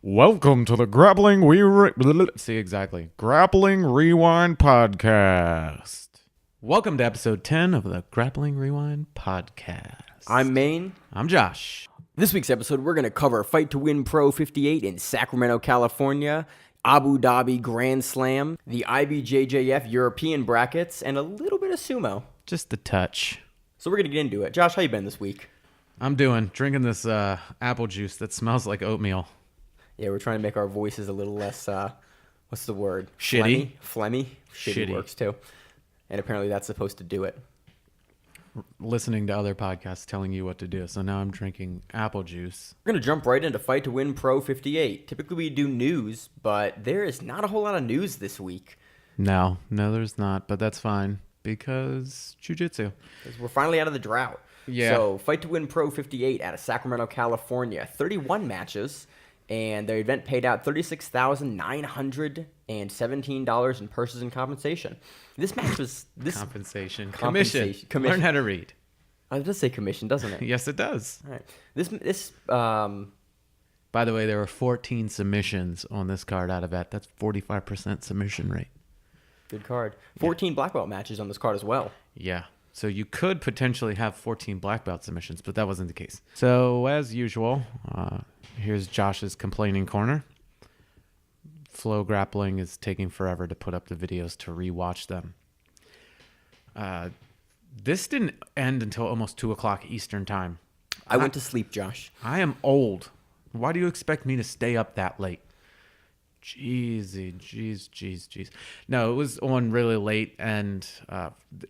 Welcome to the Grappling Grappling Rewind Podcast. Welcome to episode 10 of the Grappling Rewind Podcast. I'm Maine. I'm Josh. This week's episode, we're going to cover Fight to Win Pro 58 in Sacramento, California, Abu Dhabi Grand Slam, the IBJJF European brackets, and a little bit of sumo. Just a touch. So we're going to get into it. Josh, how you been this week? I'm drinking this apple juice that smells like oatmeal. Yeah, we're trying to make our voices a little less, what's the word? Shitty. Phlegmy? Shitty works too. And apparently that's supposed to do it. Listening to other podcasts telling you what to do. So now I'm drinking apple juice. We're going to jump right into Fight to Win Pro 58. Typically we do news, but there is not a whole lot of news this week. No, there's not, but that's fine because jiu-jitsu. We're finally out of the drought. Yeah. So Fight to Win Pro 58 out of Sacramento, California. 31 matches. And their event paid out $36,917 in purses and compensation. This match was Compensation. Commission. Learn how to read. It does say commission, doesn't it? Yes, it does. All right. This By the way, there were 14 submissions on this card out of that. That's 45% submission rate. good card. 14 black belt matches on this card as well. Yeah. So you could potentially have 14 black belt submissions, but that wasn't the case. So as usual, here's Josh's complaining corner. Flow Grappling is taking forever to put up the videos to rewatch them. This didn't end until almost 2 o'clock Eastern time. I went to sleep, Josh. I am old. Why do you expect me to stay up that late? Jeez. No, it was on really late, and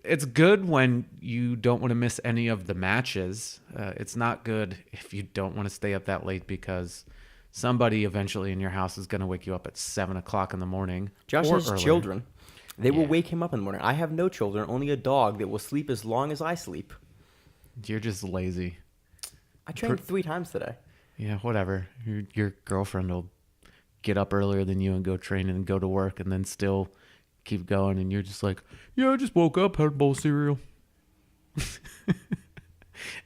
it's good when you don't want to miss any of the matches. It's not good if you don't want to stay up that late because somebody eventually in your house is going to wake you up at 7 o'clock in the morning. Josh or has earlier. children. They will wake him up in the morning. I have no children, only a dog that will sleep as long as I sleep. You're just lazy. I trained 3 times today. Yeah, whatever. Your girlfriend will get up earlier than you and go train and go to work and then still keep going, and you're just like, yeah, I just woke up, had a bowl of cereal.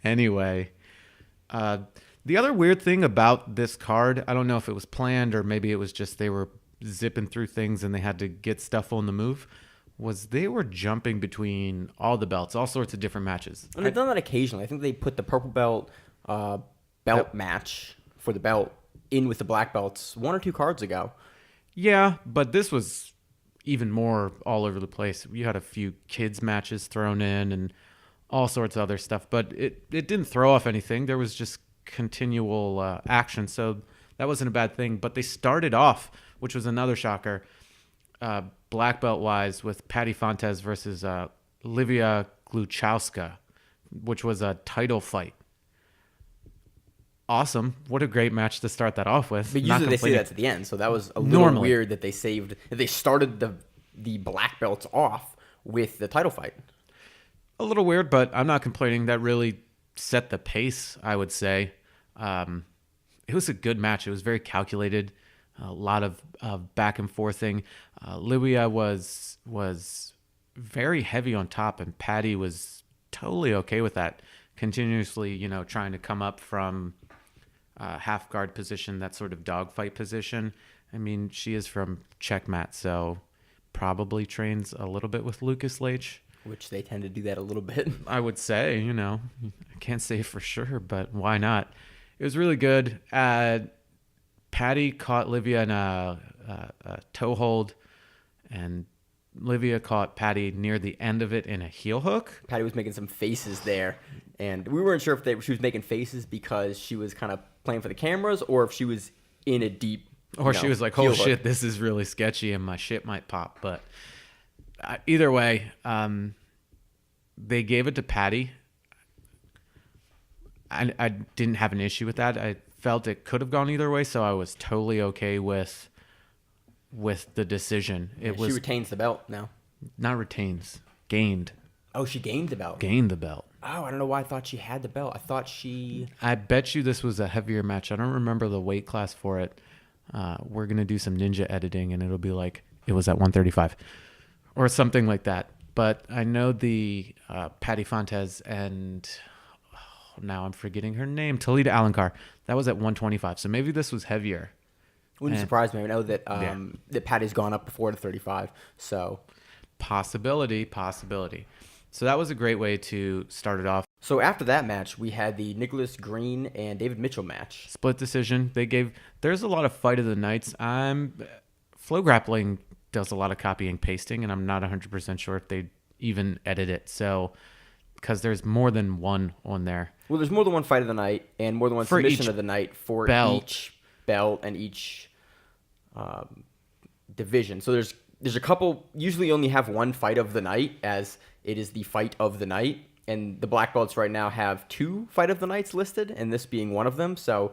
Anyway, the other weird thing about this card, I don't know if it was planned or maybe it was just they were zipping through things and they had to get stuff on the move, was they were jumping between all the belts, all sorts of different matches. And they've done that occasionally. I think they put the purple belt match for the belt in with the black belts 1 or 2 cards ago. Yeah, but this was even more all over the place. You had a few kids matches thrown in and all sorts of other stuff, but it didn't throw off anything. There was just continual action, so that wasn't a bad thing. But they started off, which was another shocker, black belt wise, with Patty Fontes versus Livia Gluchowska, which was a title fight. Awesome. What a great match to start that off with. But usually they say that's at the end, so that was a little weird that they started the black belts off with the title fight. A little weird, but I'm not complaining. That really set the pace, I would say. It was a good match. It was very calculated, a lot of back and forthing. Livia was very heavy on top, and Patty was totally okay with that, continuously, trying to come up from half guard position, that sort of dogfight position. I mean, she is from Checkmat, so probably trains a little bit with Lucas Leitch. Which they tend to do that a little bit. I would say, I can't say for sure, but why not? It was really good. Patty caught Livia in a toe hold, and Livia caught Patty near the end of it in a heel hook. Patty was making some faces there, and we weren't sure if she was making faces because she was kind of playing for the cameras or if she was in a deep she was like, oh shit, this is really sketchy and my shit might pop. But either way, they gave it to Patty. I didn't have an issue with that. I felt it could have gone either way, so I was totally okay with the decision. She retains the belt now. Not retains, gained. Oh, she gained the belt. Gained the belt. Oh, I don't know why I thought she had the belt. I thought she... I bet you this was a heavier match. I don't remember the weight class for it. We're going to do some ninja editing, and it'll be like, it was at 135 or something like that. But I know the Patty Fontes and... now I'm forgetting her name. Talita Alencar. That was at 125. So maybe this was heavier. Wouldn't surprise me. I know that Yeah. that Patty's gone up before to 35. So Possibility. So that was a great way to start it off. so after that match, we had the Nicholas Green and David Mitchell match. Split decision. There's a lot of fight of the nights. Flow Grappling does a lot of copying pasting, and I'm not 100% sure if they even edit it. So, because there's more than one on there. Well, there's more than one fight of the night and more than one For submission each of the night for belt. each belt and each division. So there's a couple. Usually, you only have one fight of the night, as it is the fight of the night. And the black belts right now have 2 fight of the nights listed, and this being one of them. So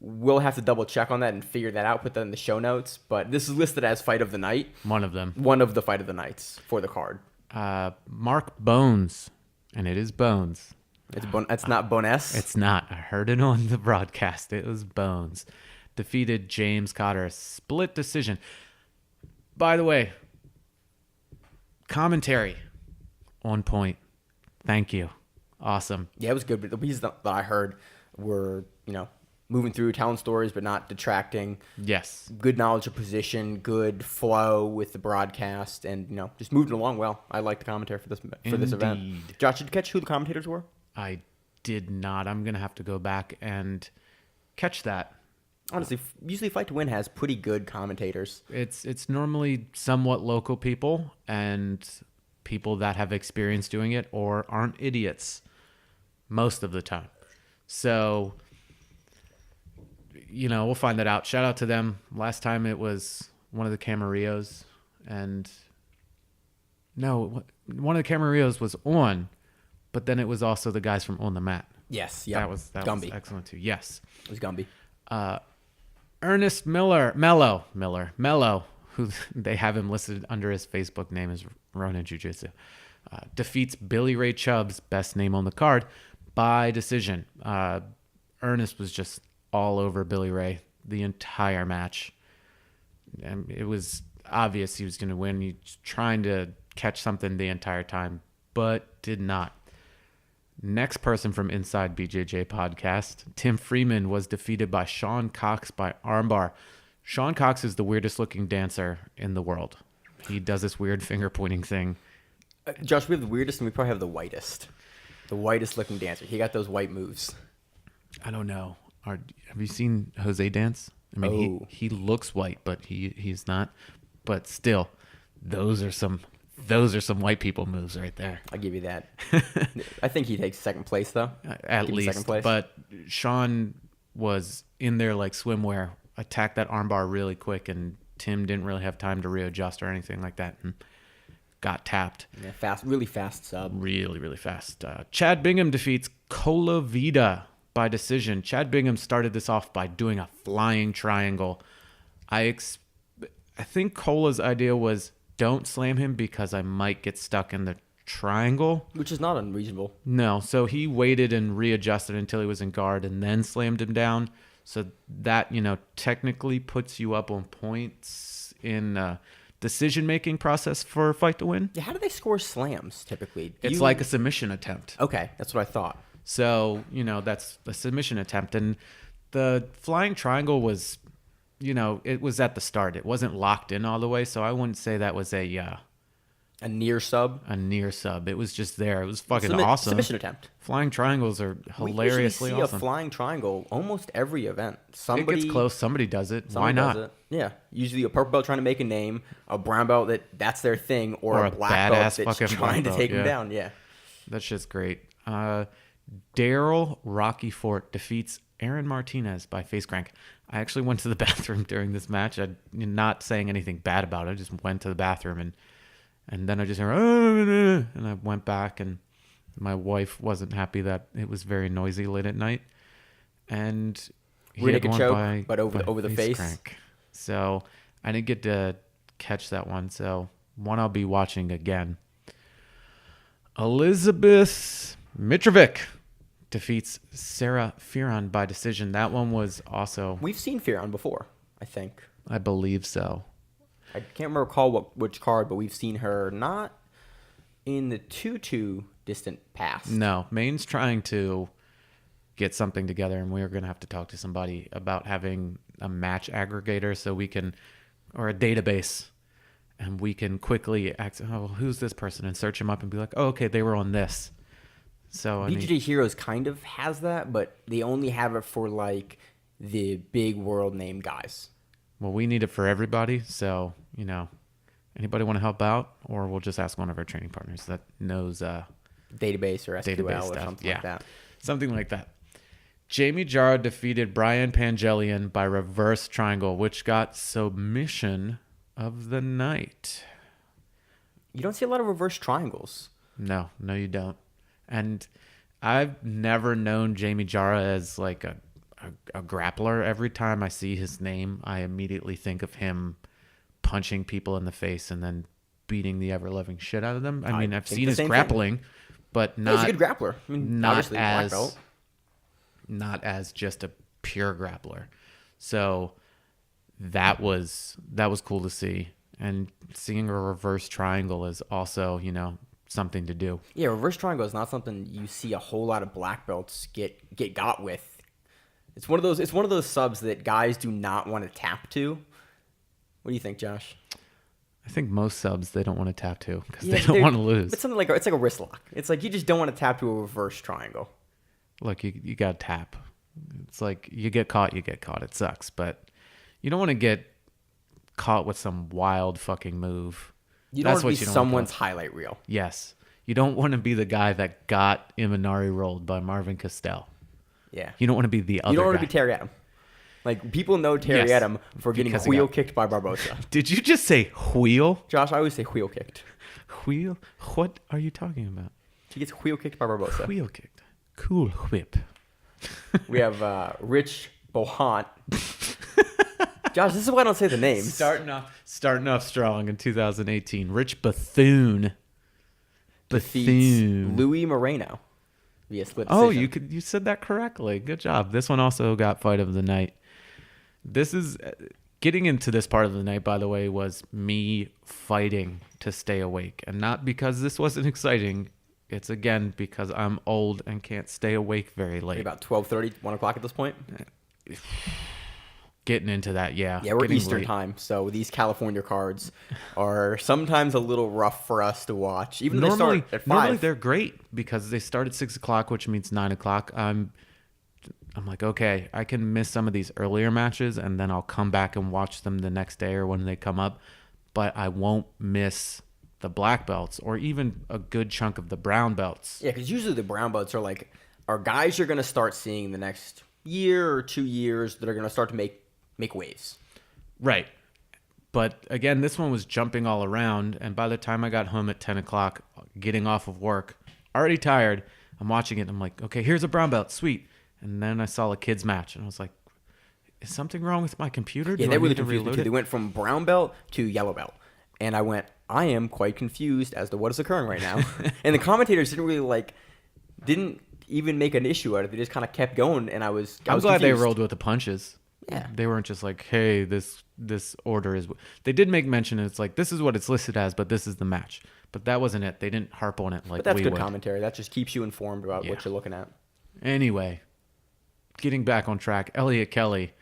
we'll have to double check on that and figure that out. Put that in the show notes. But this is listed as fight of the night. One of them. One of the fight of the nights for the card. Mark Bones, and it is Bones. It's not Bones. It's not. I heard it on the broadcast. It was Bones. Defeated James Cotter. Split decision. By the way, commentary on point. Thank you. Awesome. Yeah, it was good. But the pieces that I heard were, moving through telling stories, but not detracting. Yes. Good knowledge of position, good flow with the broadcast, and just moving along well. I like the commentary for this event. Indeed. Josh, did you catch who the commentators were? I did not. I'm gonna have to go back and catch that. Honestly, usually Fight to Win has pretty good commentators. It's normally somewhat local people and people that have experience doing it or aren't idiots most of the time. So, we'll find that out. Shout out to them. Last time it was one of the Camarillos, and no, one of the Camarillos was on, but then it was also the guys from On the Mat. Yes, yeah. That was excellent too. Yes. It was Gumby. Ernest Mello, who they have him listed under his Facebook name as Ronin Jiu-Jitsu, defeats Billy Ray Chubb's, best name on the card, by decision. Ernest was just all over Billy Ray the entire match. And it was obvious he was going to win. He was trying to catch something the entire time, but did not. Next person from Inside BJJ podcast, Tim Freeman, was defeated by Sean Cox by armbar. Sean Cox is the weirdest looking dancer in the world. He does this weird finger pointing thing. Josh, we have the weirdest, and we probably have the whitest. The whitest looking dancer. He got those white moves. I don't know. Have you seen Jose dance? I mean, he looks white, but he's not. But still, those are some white people moves right there. I'll give you that. I think he takes second place, though. At least. Second place. But Sean was in there like swimwear, attacked that armbar really quick, and Tim didn't really have time to readjust or anything like that, and got tapped. Yeah, fast, really fast sub. Really, really fast. Chad Bingham defeats Cola Vida by decision. Chad Bingham started this off by doing a flying triangle. I think Cola's idea was, don't slam him because I might get stuck in the triangle. Which is not unreasonable. No, so he waited and readjusted until he was in guard and then slammed him down. So that, technically puts you up on points in decision-making process for Fight to Win. Yeah, how do they score slams typically? It's like a submission attempt. Okay, that's what I thought. So, that's a submission attempt. And the flying triangle was, it was at the start. It wasn't locked in all the way, so I wouldn't say that was a near sub. A near sub. It was just there. It was fucking awesome. Submission attempt. Flying triangles are hilariously we see awesome. A flying triangle almost every event. It gets close. Somebody does it. Why not? Yeah. Usually a purple belt trying to make a name, a brown belt that's their thing, or a black belt that's trying to take them down. Yeah. That's just great. Daryl Rocky Fort defeats Aaron Martinez by face crank. I actually went to the bathroom during this match. I'm not saying anything bad about it. I just went to the bathroom and then I just heard, and I went back, and my wife wasn't happy that it was very noisy late at night. And he had one choke, but over the face. Crank. So I didn't get to catch that one. So one I'll be watching again. Elizabeth Mitrovic defeats Sarah Fearon by decision. That one was also... We've seen Fearon before, I think. I believe so. I can't recall which card, but we've seen her not in the too distant past. No, Maine's trying to get something together, and we're going to have to talk to somebody about having a match aggregator so we can, or a database, and we can quickly who's this person, and search them up and be like, oh, okay, they were on this. So BJJ Heroes kind of has that, but they only have it for like the big world name guys. Well, we need it for everybody. So, anybody want to help out, or we'll just ask one of our training partners that knows Database or SQL database or stuff. something like that. Something like that. Jamie Jara defeated Brian Pangelian by reverse triangle, which got submission of the night. You don't see a lot of reverse triangles. No, you don't. And I've never known Jamie Jara as like a grappler. Every time I see his name, I immediately think of him punching people in the face and then beating the ever-loving shit out of them. I mean, I've seen his grappling, but not... He's a good grappler. I mean, not obviously black belt. Not as just a pure grappler. So that was cool to see. And seeing a reverse triangle is also, something to do. Yeah, reverse triangle is not something you see a whole lot of black belts get got with. It's one of those subs that guys do not want to tap to. What do you think, Josh? I think most subs, they don't want to tap to because they don't want to lose. It's something like it's like a wrist lock. It's like you just don't want to tap to a reverse triangle. Look, you got to tap. It's like you get caught. It sucks, but you don't want to get caught with some wild fucking move. You don't want to be someone's highlight reel. Yes. You don't want to be the guy that got Imanari rolled by Marvin Castell. Yeah. You don't want to be the other guy. You don't want to be Terry Adam. Like, people know Terry Adam for getting wheel kicked by Barbosa. Did you just say wheel? Josh, I always say wheel kicked. Wheel? What are you talking about? He gets wheel kicked by Barbosa. Wheel kicked. Cool whip. We have Rich Bohant. Josh, this is why I don't say the names. Starting off strong in 2018. Rich Bethune. Defeats Louis Moreno via split decision. Oh, you said that correctly. Good job. This one also got fight of the night. This is getting into this part of the night, by the way, was me fighting to stay awake, and not because this wasn't exciting. It's again because I'm old and can't stay awake very late. About 12:30, 1 o'clock at this point. Getting into that, yeah. Yeah, we're Eastern time, so these California cards are sometimes a little rough for us to watch. Even though they start at 5. Normally they're great because they start at 6 o'clock, which means 9 o'clock. I'm like, okay, I can miss some of these earlier matches, and then I'll come back and watch them the next day or when they come up. But I won't miss the black belts or even a good chunk of the brown belts. Yeah, because usually the brown belts are guys you're going to start seeing the next year or 2 years that are going to start to make waves. Right. But again, this one was jumping all around, and by the time I got home at 10 o'clock, getting off of work, already tired, I'm watching it, and I'm like, okay, here's a brown belt, sweet. And then I saw a kids match, and I was like, is something wrong with my computer? Yeah, they really confused me too. They went from brown belt to yellow belt. And I went, I am quite confused as to what is occurring right now. And the commentators didn't even make an issue out of it. They just kind of kept going, and I was glad confused. they rolled with the punches. Yeah. They weren't just like, hey, this order is... They did make mention, it's like, this is what it's listed as, but this is the match. But that wasn't it. They didn't harp on it like we would. But that's good commentary. That just keeps you informed about what you're looking at. Anyway, getting back on track, Elliot Kelly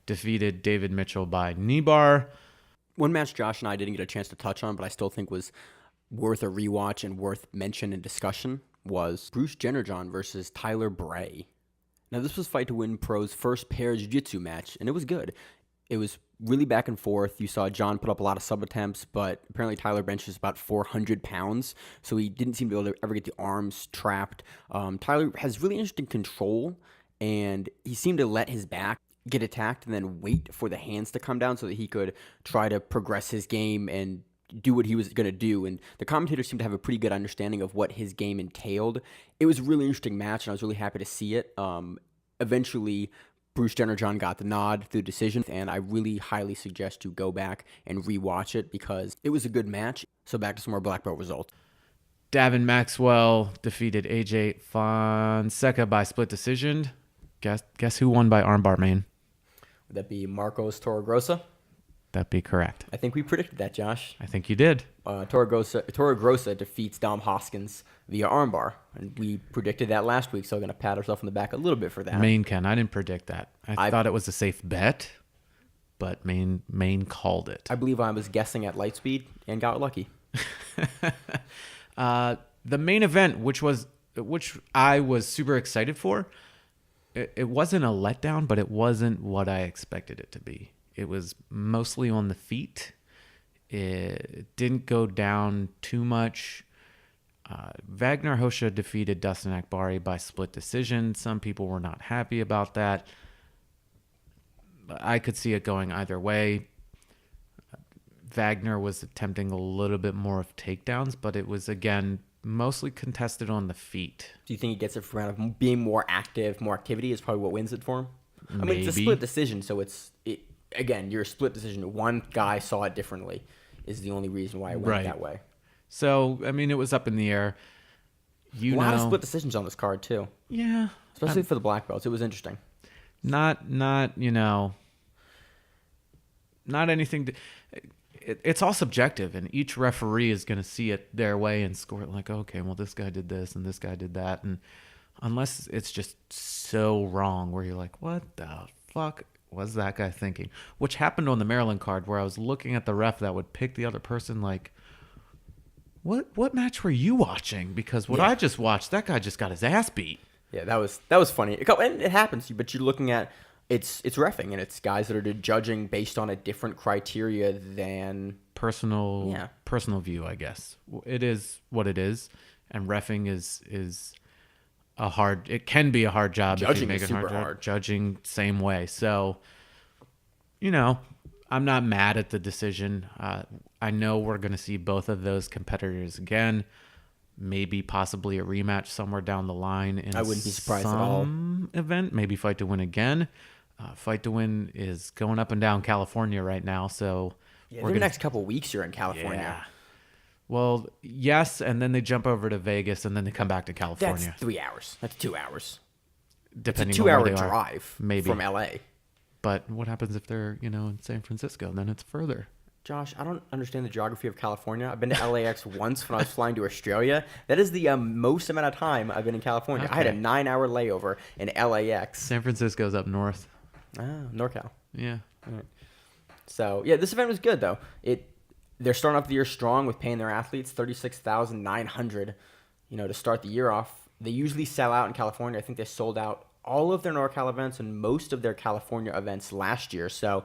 defeated David Mitchell by knee bar. One match Josh and I didn't get a chance to touch on, but I still think was worth a rewatch and worth mention and discussion was Bruce Jennerjohn versus Tyler Bray. Now, this was Fight to Win Pro's first pair jiu-jitsu match, and it was good. It was really back and forth. You saw John put up a lot of sub attempts, but apparently Tyler benches about 400 pounds, so he didn't seem to be able to ever get the arms trapped. Tyler has really interesting control, and he seemed to let his back get attacked and then wait for the hands to come down so that he could try to progress his game and do what he was going to do. And the commentators seemed to have a pretty good understanding of what his game entailed. It was a really interesting match, and I was really happy to see it. Eventually, Bruce Jennerjohn got the nod through decision, and I really highly suggest you go back and rewatch it because it was a good match. So back to some more black belt results. Davin Maxwell defeated AJ Fonseca by split decision. Guess who won by armbar, man? Would that be Marcos Torregrossa? That'd be correct. I think we predicted that, Josh. I think you did. Torregrossa defeats Dom Hoskins via armbar. And we predicted that last week, so we're going to pat ourselves on the back a little bit for that. Main Ken, I didn't predict that. I thought it was a safe bet. but Maine called it. I believe I was guessing at light speed and got lucky. The main event, which I was super excited for, it wasn't a letdown, but it wasn't what I expected it to be. It was mostly on the feet. It didn't go down too much. Wagner Hosha defeated Dustin Akbari by split decision. Some people were not happy about that. I could see it going either way. Wagner was attempting a little bit more of takedowns, but it was, again, mostly contested on the feet. Do you think he gets it for round of being more active, more activity is probably what wins it for him? I mean, it's a split decision, so again, you're a split decision. One guy saw it differently is the only reason why it went that way. So, I mean, it was up in the air. A lot of split decisions on this card, too. Yeah. Especially for the black belts. It was interesting. Not anything. It's all subjective, and each referee is going to see it their way and score it like, okay, well, this guy did this and this guy did that. And unless it's just so wrong where you're like, what the fuck was that guy thinking? Which happened on the Maryland card where I was looking at the ref that would pick the other person like, what match were you watching? Because what I just watched, that guy just got his ass beat. Yeah, that was funny. And it happens, but you're looking at it's reffing, and it's guys that are judging based on a different criteria than personal view, I guess. It is what it is, and reffing is a hard. It can be a hard job. Judging if you make is it super hard. hard. Judging same way. So, I'm not mad at the decision. I know we're going to see both of those competitors again. Maybe possibly a rematch somewhere down the line in I wouldn't be surprised at all. some event. Maybe Fight to Win again. Fight to Win is going up and down California right now, so the next couple of weeks you're in California. Yeah. Well, yes, and then they jump over to Vegas, and then they come back to California. That's 3 hours. That's 2 hours. Depending it's a 2-hour drive from LA. But what happens if they're in San Francisco? Then it's further. Josh, I don't understand the geography of California. I've been to LAX once when I was flying to Australia. That is the most amount of time I've been in California. Okay. I had a 9-hour layover in LAX. San Francisco's up north. NorCal. Yeah. All right. So, this event was good, though. They're starting off the year strong with paying their athletes $36,900, to start the year off. They usually sell out in California. I think they sold out all of their NorCal events and most of their California events last year. So,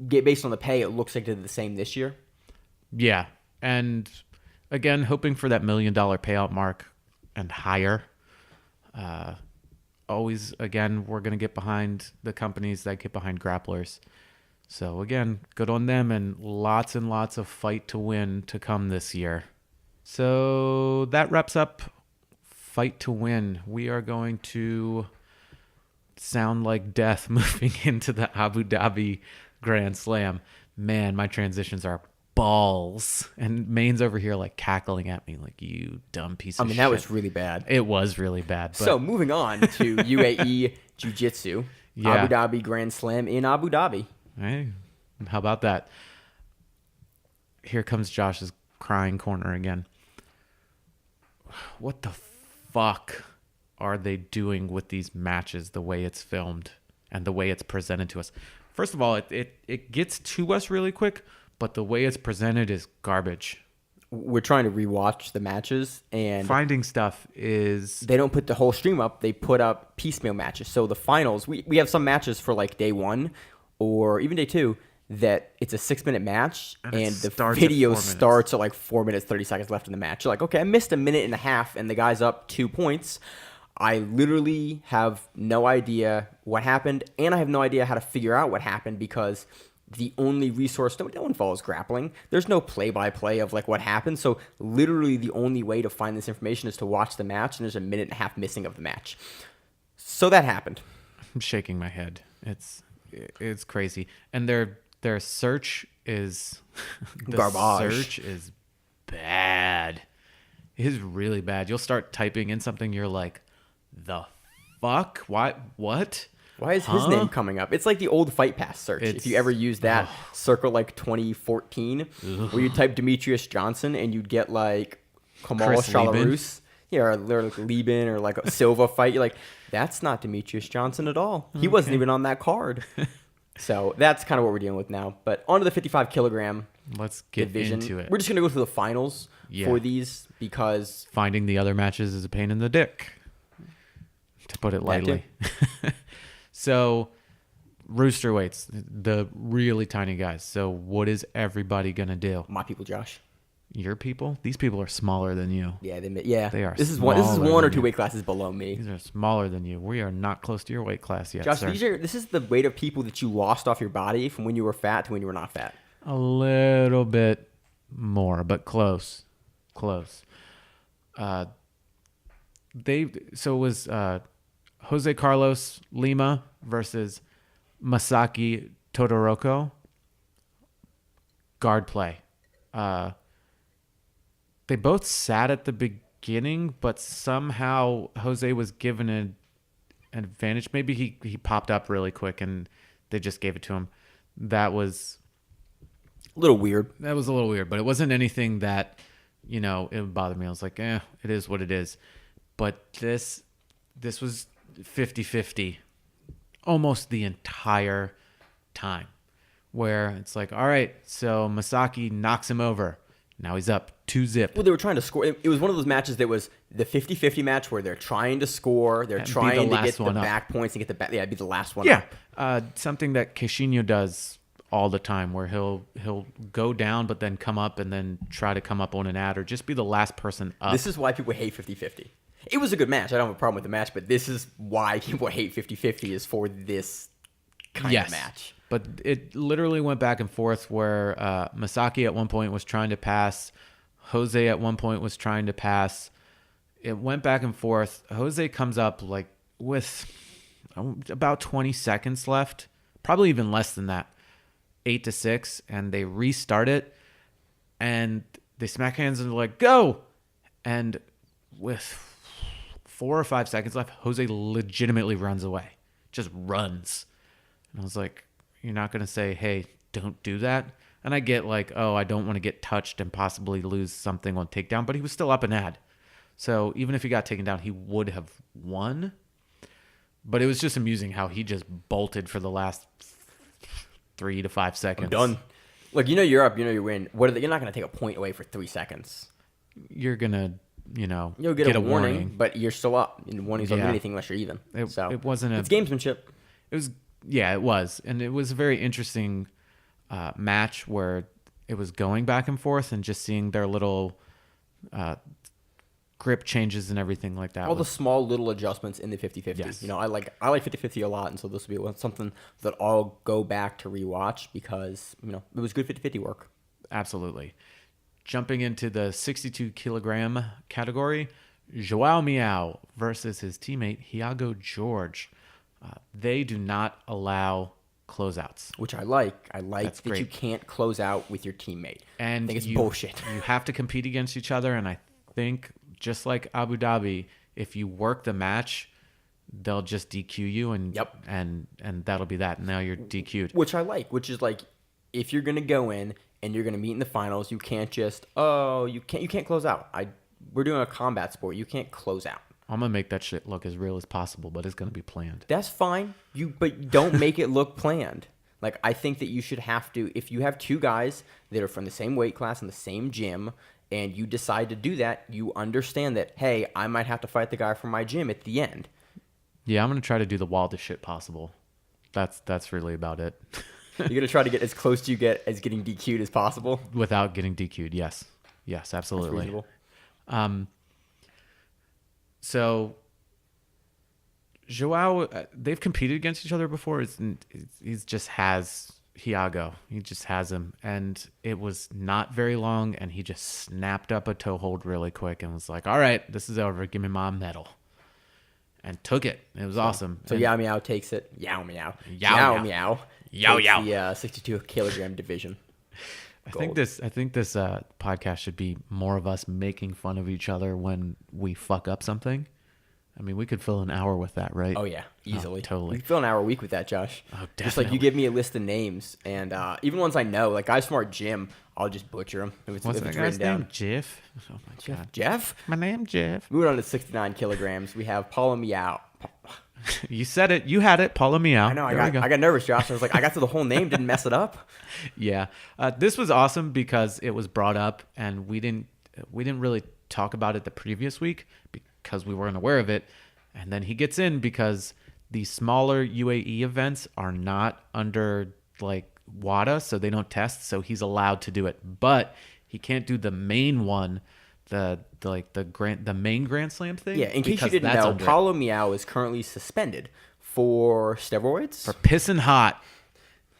based on the pay, it looks like they did the same this year. Yeah. And again, hoping for that $1 million payout mark and higher. Always, again, we're going to get behind the companies that get behind grapplers. So, again, good on them, and lots of Fight to Win to come this year. So that wraps up Fight to Win. We are going to sound like death moving into the Abu Dhabi Grand Slam. Man, my transitions are balls. And Maine's over here like cackling at me like, you dumb piece of shit. That was really bad. It was really bad. But... So moving on to UAE Jiu-Jitsu. Abu Dhabi Grand Slam in Abu Dhabi. Hey, how about that? Here comes Josh's crying corner again. What the fuck are they doing with these matches, the way it's filmed and the way it's presented to us? First of all, it gets to us really quick, but the way it's presented is garbage. We're trying to rewatch the matches, and finding stuff is... They don't put the whole stream up. They put up piecemeal matches. So the finals, we have some matches for like day 1 or even day 2 that it's a 6-minute match, and the video starts at like 4 minutes, 30 seconds left in the match. You're like, okay, I missed a minute and a half, and the guy's up 2 points. I literally have no idea what happened, and I have no idea how to figure out what happened because the only resource, no one follows Grappling. There's no play-by-play of like what happened. So literally the only way to find this information is to watch the match, and there's a minute and a half missing of the match. So that happened. I'm shaking my head. It's crazy. And their search is... garbage. Search is bad. It is really bad. You'll start typing in something, you're like... The fuck? What? Why is his name coming up? It's like the old Fight Pass search. If you ever use that, circle like 2014, where you type Demetrius Johnson and you'd get like Kamal Shalarus. Yeah, or like Lieben or like a Silva fight. You're like, that's not Demetrius Johnson at all. He wasn't even on that card. So that's kind of what we're dealing with now. But on to the 55 kilogram Let's get division. into it. We're just going to go through the finals for these because finding the other matches is a pain in the dick, to put it lightly. So, rooster weights, the really tiny guys. So, what is everybody going to do? my people, Josh. Your people? These people are smaller than you. Yeah, They are. This is one or two weight classes below me. These are smaller than you. We are not close to your weight class yet, Josh, sir. this is the weight of people that you lost off your body from when you were fat to when you were not fat. A little bit more, but close. It was Jose Carlos Lima versus Masaki Todoroki. Guard play. They both sat at the beginning, but somehow Jose was given an advantage. Maybe he popped up really quick and they just gave it to him. That was A little weird. a little weird, but it wasn't anything that, it would bother me. I was like, it is what it is. But this was 50-50 almost the entire time, where it's like, all right, so Masaki knocks him over. Now he's up 2-0. Well, they were trying to score. It was one of those matches that was the 50-50 match where they're trying to score. They're trying to get the back points and get the back. Yeah, it'd be the last one up. Something that Queixinho does all the time, where he'll go down but then come up and then try to come up on an ad or just be the last person up. This is why people hate 50-50. It was a good match. I don't have a problem with the match, but this is why people hate 50-50 is for this kind of match. But it literally went back and forth where Masaki at one point was trying to pass. Jose at one point was trying to pass. It went back and forth. Jose comes up like with about 20 seconds left, probably even less than that, 8-6, and they restart it, and they smack hands and they're like, go! And with 4 or 5 seconds left, Jose legitimately runs away, just runs. And I was like, you're not going to say, hey, don't do that? And I get like, I don't want to get touched and possibly lose something on takedown, but he was still up and ad. So even if he got taken down, he would have won. But it was just amusing how he just bolted for the last 3 to 5 seconds. I'm done. Look, you're up, you win. You're not going to take a point away for 3 seconds. You're going to, you'll get a warning, but you're still up. And warnings don't mean anything unless you're even. It wasn't it's gamesmanship. It was. And it was a very interesting match where it was going back and forth and just seeing their little grip changes and everything like that. All the small little adjustments in the 50-50. Yes. I like 50-50 a lot, and so this will be something that I'll go back to rewatch because, it was good 50-50 work. Absolutely. Jumping into the 62 kilogram category, Joao Miao versus his teammate Iago George. They do not allow closeouts, which I like. I like That's that great. You can't close out with your teammate. And I think it's bullshit. You have to compete against each other, and I think just like Abu Dhabi, if you work the match, they'll just DQ you, and and that'll be that. Now you're DQ'd, which I like. Which is like, if you're gonna go in and you're gonna meet in the finals, you can't just you can't close out. We're doing a combat sport. You can't close out. I'm gonna make that shit look as real as possible, but it's gonna be planned. That's fine. But don't make it look planned. Like, I think that you should have to, if you have two guys that are from the same weight class in the same gym, and you decide to do that, you understand that, hey, I might have to fight the guy from my gym at the end. Yeah, I'm gonna try to do the wildest shit possible. That's really about it. You're gonna try to get as close to getting DQ'd as possible without getting DQ'd. Yes, absolutely. That's reasonable. So Joao, they've competed against each other before. He just has Iago. He just has him, and it was not very long, and he just snapped up a toe hold really quick and was like, all right, this is over. Give me my medal. And took it. It was awesome. So Yao Miao takes it. Yao Miao. Yao Miao. Yao Yao. The 62 kilogram division. I think this podcast should be more of us making fun of each other when we fuck up something. I mean, we could fill an hour with that, right? Oh, yeah. Easily. Oh, totally. We could fill an hour a week with that, Josh. Oh, definitely. Just like you give me a list of names, and even ones I know, like Guys Smart Gym, I'll just butcher them if What's it's that written guy's down. name? Jeff? Oh, my God. Jeff? My name, Jeff. Moving on to 69 kilograms, we have Paulo Miao. You said it. You had it. Paulo Miao. I know. There we go. I got nervous, Josh. I was like, I got to the whole name, didn't mess it up. Yeah. This was awesome because it was brought up and we didn't really talk about it the previous week because we weren't aware of it. And then he gets in because the smaller UAE events are not under like WADA, so they don't test, so he's allowed to do it. But he can't do the main one, the main Grand Slam thing. Yeah, in case you because didn't that's know, under it. Paulo Miao is currently suspended for steroids. For pissing hot.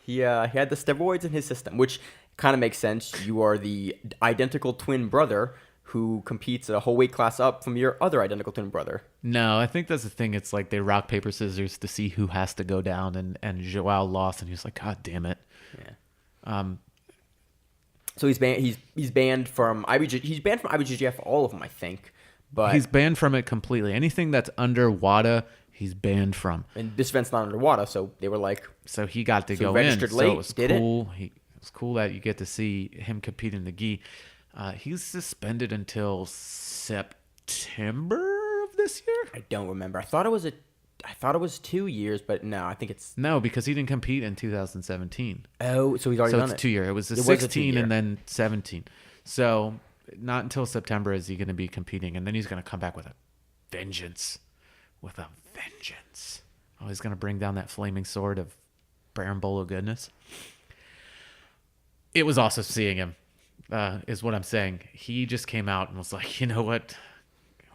He had the steroids in his system, which kind of makes sense. You are the identical twin brother who competes at a whole weight class up from your other identical twin brother. No, I think that's the thing. It's like they rock, paper, scissors to see who has to go down, and Joao lost, and he was like, God damn it. Yeah. So he's banned. He's banned from IBJ. He's banned from IBJJF, all of them, I think. But He's banned from it completely. Anything that's under WADA, he's banned from. and this event's not under WADA, so they were like, So he got to So go in. registered So late, it was did it? cool. It was cool that you get to see him compete in the gi. He's suspended until September of this year. I don't remember. I thought it was 2 years, but no, I think it's No, because he didn't compete in 2017. so he's already So done it's it. 2 year. It was It was a 16 2-year. and then 17. So not until September is he going to be competing, and then he's going to come back with a vengeance. With a vengeance. Oh, he's going to bring down that flaming sword of Barambolo goodness. It was awesome seeing him, is what I'm saying. He just came out and was like, you know what?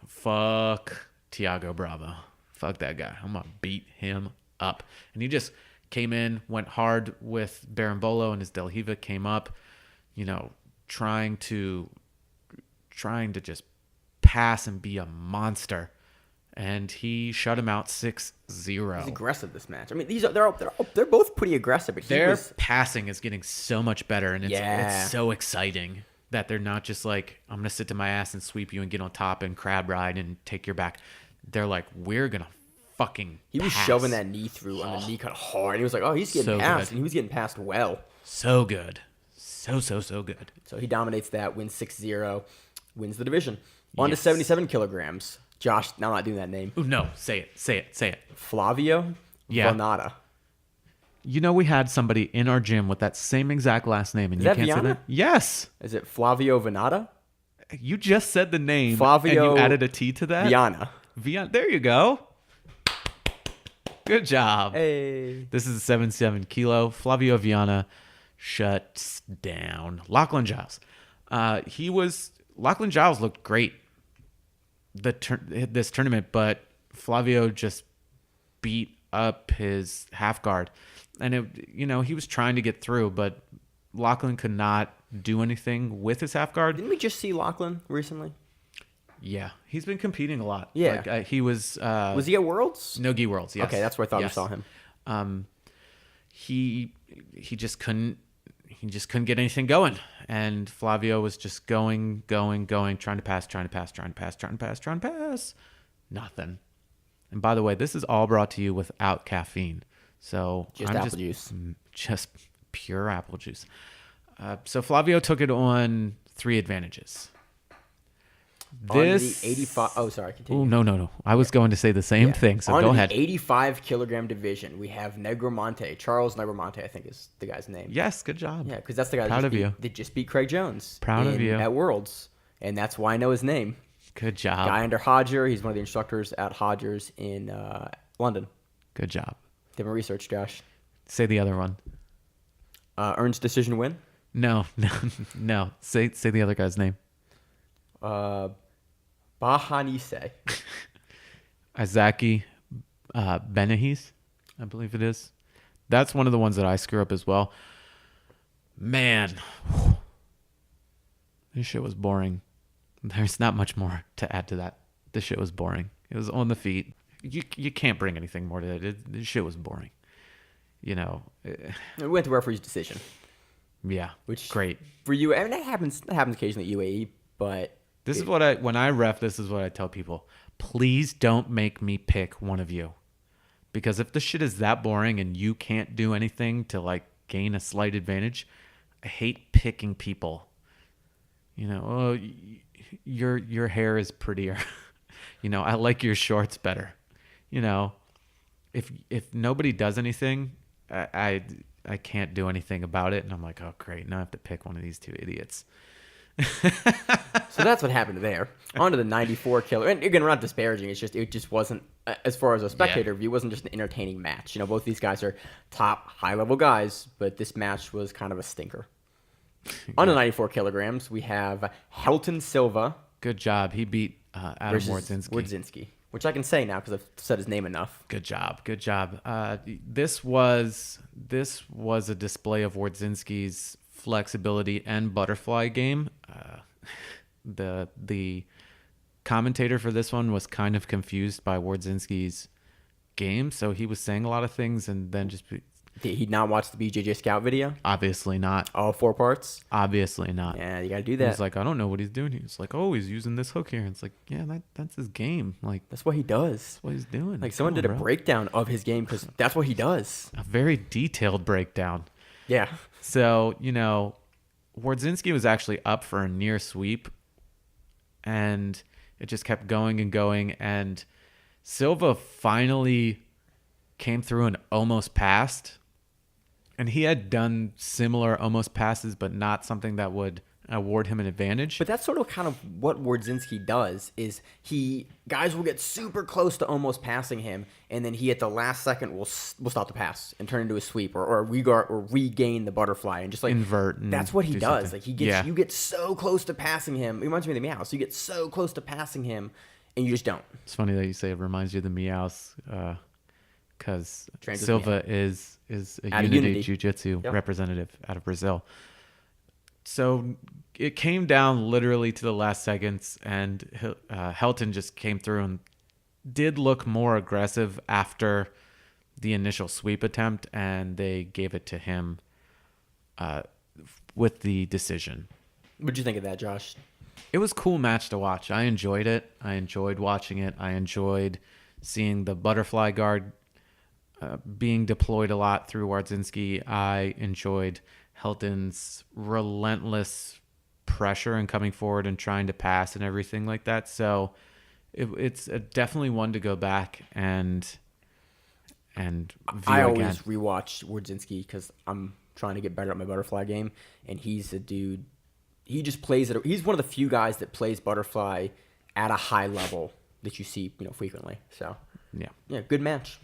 Fuck Thiago Bravo. Fuck that guy. I'm going to beat him up. And he just came in, went hard with Barambolo, and his Del Hiva came up, you know, trying to just pass and be a monster. And he shut him out 6-0. He's aggressive this match. I mean, they're both pretty aggressive, but Their passing is getting so much better, and Yeah. it's so exciting that they're not just like, I'm going to sit to my ass and sweep you and get on top and crab ride and take your back. They're like, we're going to fucking he was pass. shoving that knee through on the knee cut hard. And he was like, oh, he's getting So passed, good. and he was getting passed well. So good. So good. So he dominates that, wins 6-0, wins the division. On to Yes. 77 kilograms. Josh, now I'm not doing that name. Ooh, no, say it. Flavio Yeah. Vonata. You know, we had somebody in our gym with that same exact last name, and Is you that can't say Viana? that? Yes. Is it Flavio Vonata? You just said the name, Flavio and you added a T to that? Viana. Viana. There you go. Good job. Hey. This is a 77 kilo. Flavio Viana shuts down Lachlan Giles. Lachlan Giles looked great this tournament, but Flavio just beat up his half guard, and he was trying to get through, but Lachlan could not do anything with his half guard. Didn't we just see Lachlan recently? Yeah, he's been competing a lot. Yeah. Like, he was. Was he at Worlds? Nogi Worlds? Yes. Okay, that's where I thought Yes. we saw him. He just couldn't get anything going, and Flavio was just going, trying to pass, nothing. And by the way, this is all brought to you without caffeine, so Just I'm apple juice. just pure apple juice. So Flavio took it on 3 advantages. On the 85. Oh, sorry. Continue. Oh, no. I was going to say the same thing, so On go the ahead. 85 kilogram division, we have Negromonte. Charles Negromonte, I think, is the guy's name. Yes, good job. Yeah, because that's the guy Proud of you. that just beat Craig Jones. Proud of you. At Worlds. And that's why I know his name. Good job. Guy under Hodger. He's one of the instructors at Hodgers in London. Good job. Did my research, Josh. Say the other one. Earns decision win. No. Say the other guy's name. Bahanise. Izaki Benahiz, I believe it is. That's one of the ones that I screw up as well. Man, this shit was boring. There's not much more to add to that. This shit was boring. It was on the feet. You can't bring anything more to it. This shit was boring. We went to referee's decision. Yeah, Which great. For you, I mean, that happens occasionally at UAE, but This is what when I ref, this is what I tell people. Please don't make me pick one of you. Because if the shit is that boring and you can't do anything to like gain a slight advantage, I hate picking people. Your hair is prettier. I like your shorts better. if nobody does anything, I can't do anything about it, and I'm like, oh great, now I have to pick one of these two idiots. So that's what happened there. On to the 94 killer. And again, we're not disparaging. It just wasn't, as far as a spectator view, it wasn't just an entertaining match. You know, both these guys are top high-level guys, but this match was kind of a stinker. On to 94 kilograms, we have Helton Silva. Good job. He beat Adam Wardzinski. Which I can say now because I've said his name enough. Good job. This was a display of Wardzinski's flexibility and butterfly game. The commentator for this one was kind of confused by Wardzinski's game, so he was saying a lot of things and then just... Did he not watch the BJJ Scout video? Obviously not. All 4 parts? Obviously not. Yeah, you got to do that. He's like, I don't know what he's doing. He's like, oh, he's using this hook here. And it's like, yeah, that's his game. Like, that's what he does. That's what he's doing. Like, someone did a breakdown of his game because that's what he does. A very detailed breakdown. Yeah. So, you know, Wardzinski was actually up for a near sweep, and it just kept going and going. And Silva finally came through and almost passed. And he had done similar almost passes, but not something that would award him an advantage. But that's sort of kind of what Wardzinski does, is guys will get super close to almost passing him, and then he at the last second will stop the pass and turn into a sweep or regain the butterfly and just like invert. That's what he does. Something. Like you get so close to passing him. It reminds me of the Meow. So you get so close to passing him, and you just don't. It's funny that you say it reminds you of the Meows. Because Silva is a Unity Jiu-Jitsu representative out of Brazil. So it came down literally to the last seconds, and Helton just came through and did look more aggressive after the initial sweep attempt, and they gave it to him with the decision. What'd you think of that, Josh? It was a cool match to watch. I enjoyed it. I enjoyed watching it. I enjoyed seeing the butterfly guard being deployed a lot through Wardzinski. I enjoyed Helton's relentless pressure and coming forward and trying to pass and everything like that. So it's definitely one to go back and view I again. always rewatch Wardzinski because I'm trying to get better at my butterfly game, and he's a dude. He just plays it. He's one of the few guys that plays butterfly at a high level that you see, frequently. So yeah, good match.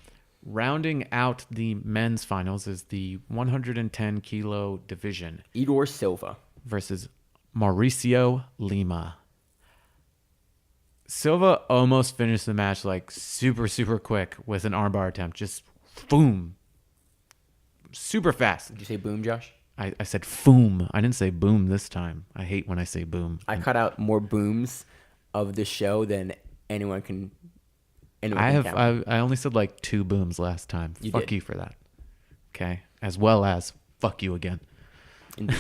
Rounding out the men's finals is the 110 kilo division. Igor Silva versus Mauricio Lima. Silva almost finished the match like super, super quick with an armbar attempt. Just boom. Super fast. Did you say boom, Josh? I said boom. I didn't say boom this time. I hate when I say boom. I cut out more booms of this show than anyone can. I only said like 2 booms last time. Fuck you for that. Okay. As well as fuck you again. Indeed.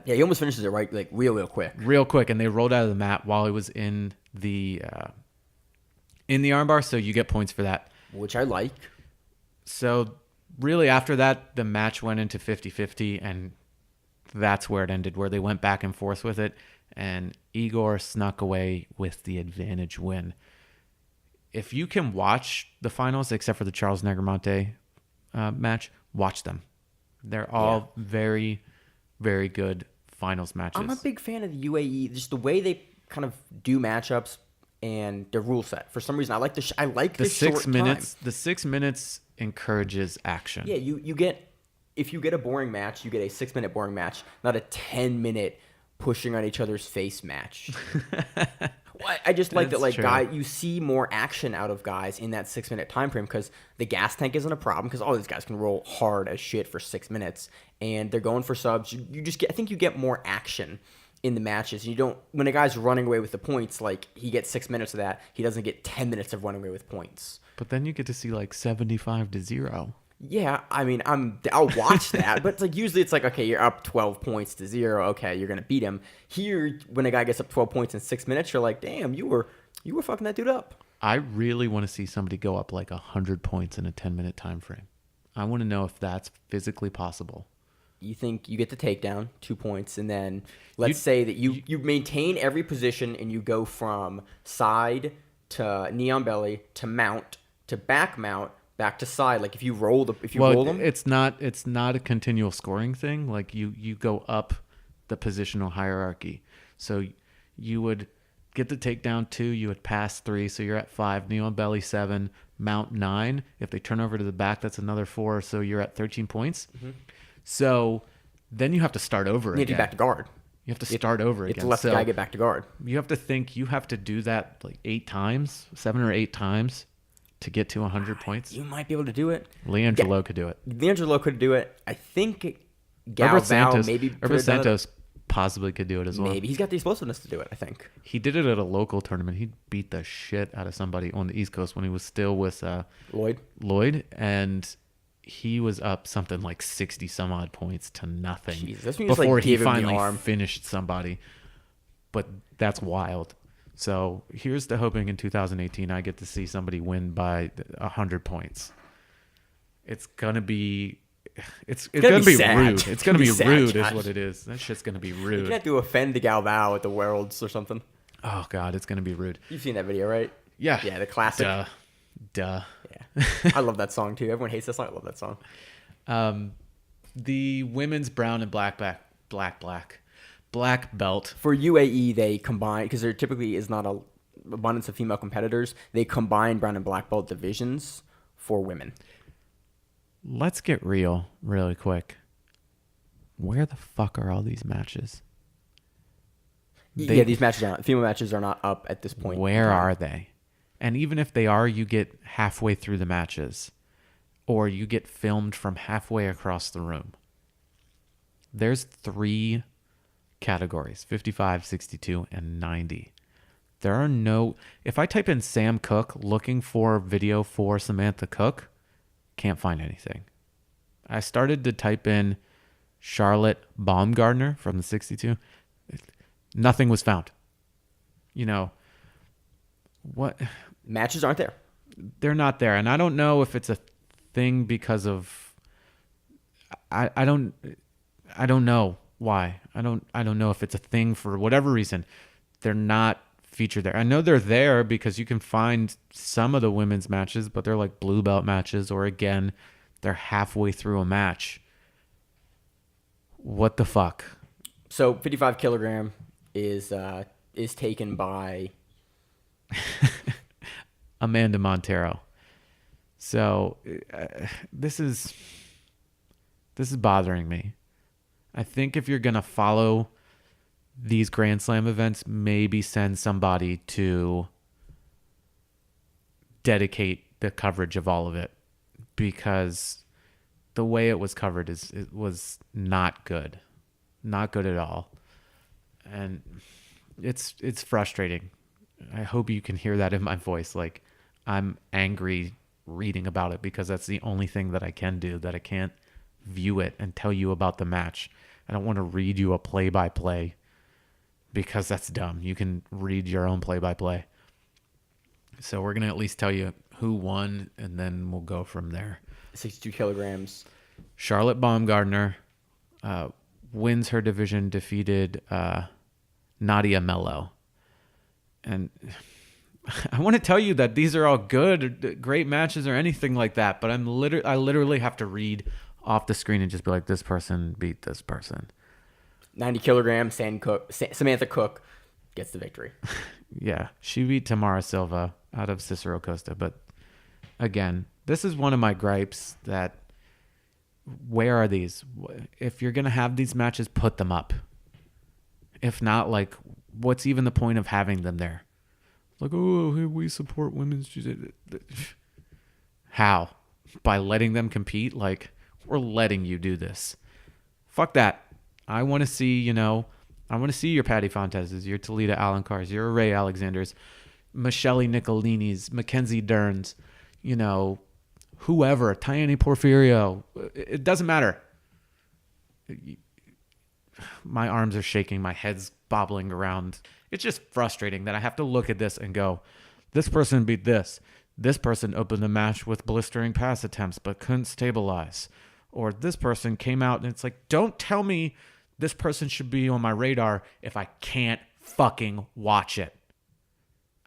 He almost finishes it right, like real quick. Real quick, and they rolled out of the mat while he was in the armbar, so you get points for that. Which I like. So really after that, the match went into 50-50, and that's where it ended, where they went back and forth with it, and Igor snuck away with the advantage win. If you can watch the finals, except for the Charles Negromonte match, watch them. They're all very, very good finals matches. I'm a big fan of the UAE, just the way they kind of do matchups and their rule set. For some reason, I like the 6 minutes. Time. The 6 minutes encourages action. Yeah, if you get a boring match, you get a 6-minute boring match, not a 10-minute pushing on each other's face match. I just like that, you see more action out of guys in that 6-minute time frame because the gas tank isn't a problem because all these guys can roll hard as shit for 6 minutes and they're going for subs. I think you get more action in the matches. You don't, when a guy's running away with the points, like he gets 6 minutes of that, he doesn't get 10 minutes of running away with points. But then you get to see like 75-0. Yeah, I mean, I'll watch that, but it's like usually it's like, okay, you're up 12 points to 0. Okay, you're gonna beat him. Here, when a guy gets up 12 points in 6 minutes, you're like, damn, you were fucking that dude up. I really want to see somebody go up like 100 points in a 10-minute time frame. I want to know if that's physically possible. You think you get the takedown, 2 points, and then let's say that you maintain every position and you go from side to knee on belly to mount to back mount, back to side. Like if you roll them, it's not a continual scoring thing. Like you go up the positional hierarchy. So you would get the takedown 2, you would pass 3, so you're at 5, knee on belly 7, mount 9. If they turn over to the back, that's another 4, so you're at 13 points. Mm-hmm. So then you have to start over again. You need to get back to guard. You have to start over again. You have to let the guy get back to guard. You have to think you have to do that like 8 times, 7 or 8 times to get to 100 points. You might be able to do it. Leangelo could do it. Leangelo could do it. I think Galvao maybe Herbert Santos possibly could do it as well. Maybe. He's got the explosiveness to do it, I think. He did it at a local tournament. He beat the shit out of somebody on the East Coast when he was still with Lloyd, and he was up something like 60 some odd points to nothing. Jesus, before he finally finished somebody. But that's wild. So here's the hoping in 2018 I get to see somebody win by 100 points. It's gonna be gonna be rude. It's gonna be rude, is what it is. That shit's gonna be rude. You have to offend the Galvao at the Worlds or something. Oh god, it's gonna be rude. You've seen that video, right? Yeah. Yeah, the classic. Duh. Yeah. I love that song too. Everyone hates that song. I love that song. The women's brown and black belt. For UAE, they combine, because there typically is not a abundance of female competitors. They combine brown and black belt divisions for women. Let's get real really quick. Where the fuck are all these matches? These female matches are not up at this point. Where are they? And even if they are, you get halfway through the matches, or you get filmed from halfway across the room. There's 3 categories: 55, 62, and 90. There are no... If I type in Sam Cook looking for video for Samantha Cook, can't find anything. I started to type in Charlotte Baumgardner from the 62. Nothing was found. You know, what... Matches aren't there. They're not there. And I don't know if it's a thing because of... I don't know why. I don't know if it's a thing for whatever reason. They're not featured there. I know they're there because you can find some of the women's matches, but they're like blue belt matches, or again, they're halfway through a match. What the fuck? So 55 kilogram is taken by Amanda Montero. So this is bothering me. I think if you're going to follow these Grand Slam events, maybe send somebody to dedicate the coverage of all of it, because the way it was covered it was not good. Not good at all. And it's frustrating. I hope you can hear that in my voice. Like, I'm angry reading about it because that's the only thing that I can do, that I can't view it and tell you about the match. I don't want to read you a play-by-play because that's dumb. You can read your own play-by-play. So we're going to at least tell you who won, and then we'll go from there. 62 kilograms. Charlotte Baumgardner wins her division, defeated Nadia Mello. And I want to tell you that these are all good, great matches or anything like that, but I literally have to read off the screen and just be like, this person beat this person. 90 kilograms, Samantha Cook gets the victory. Yeah, she beat Tamara Silva out of Cicero Costa. But again, this is one of my gripes, that where are these? If you're going to have these matches, put them up. If not, like, what's even the point of having them there? Like, oh, we support women's jiu-jitsu. How? By letting them compete? Like, we're letting you do this. Fuck that. I want to see, your Patty Fontez's, your Talita Alancars, your Ray Alexanders, Michelle Nicolini's, Mackenzie Dern's, whoever, Tayane Porfirio. It doesn't matter. My arms are shaking. My head's bobbling around. It's just frustrating that I have to look at this and go, this person beat this. This person opened the match with blistering pass attempts but couldn't stabilize. Or this person came out, and it's like, don't tell me this person should be on my radar if I can't fucking watch it.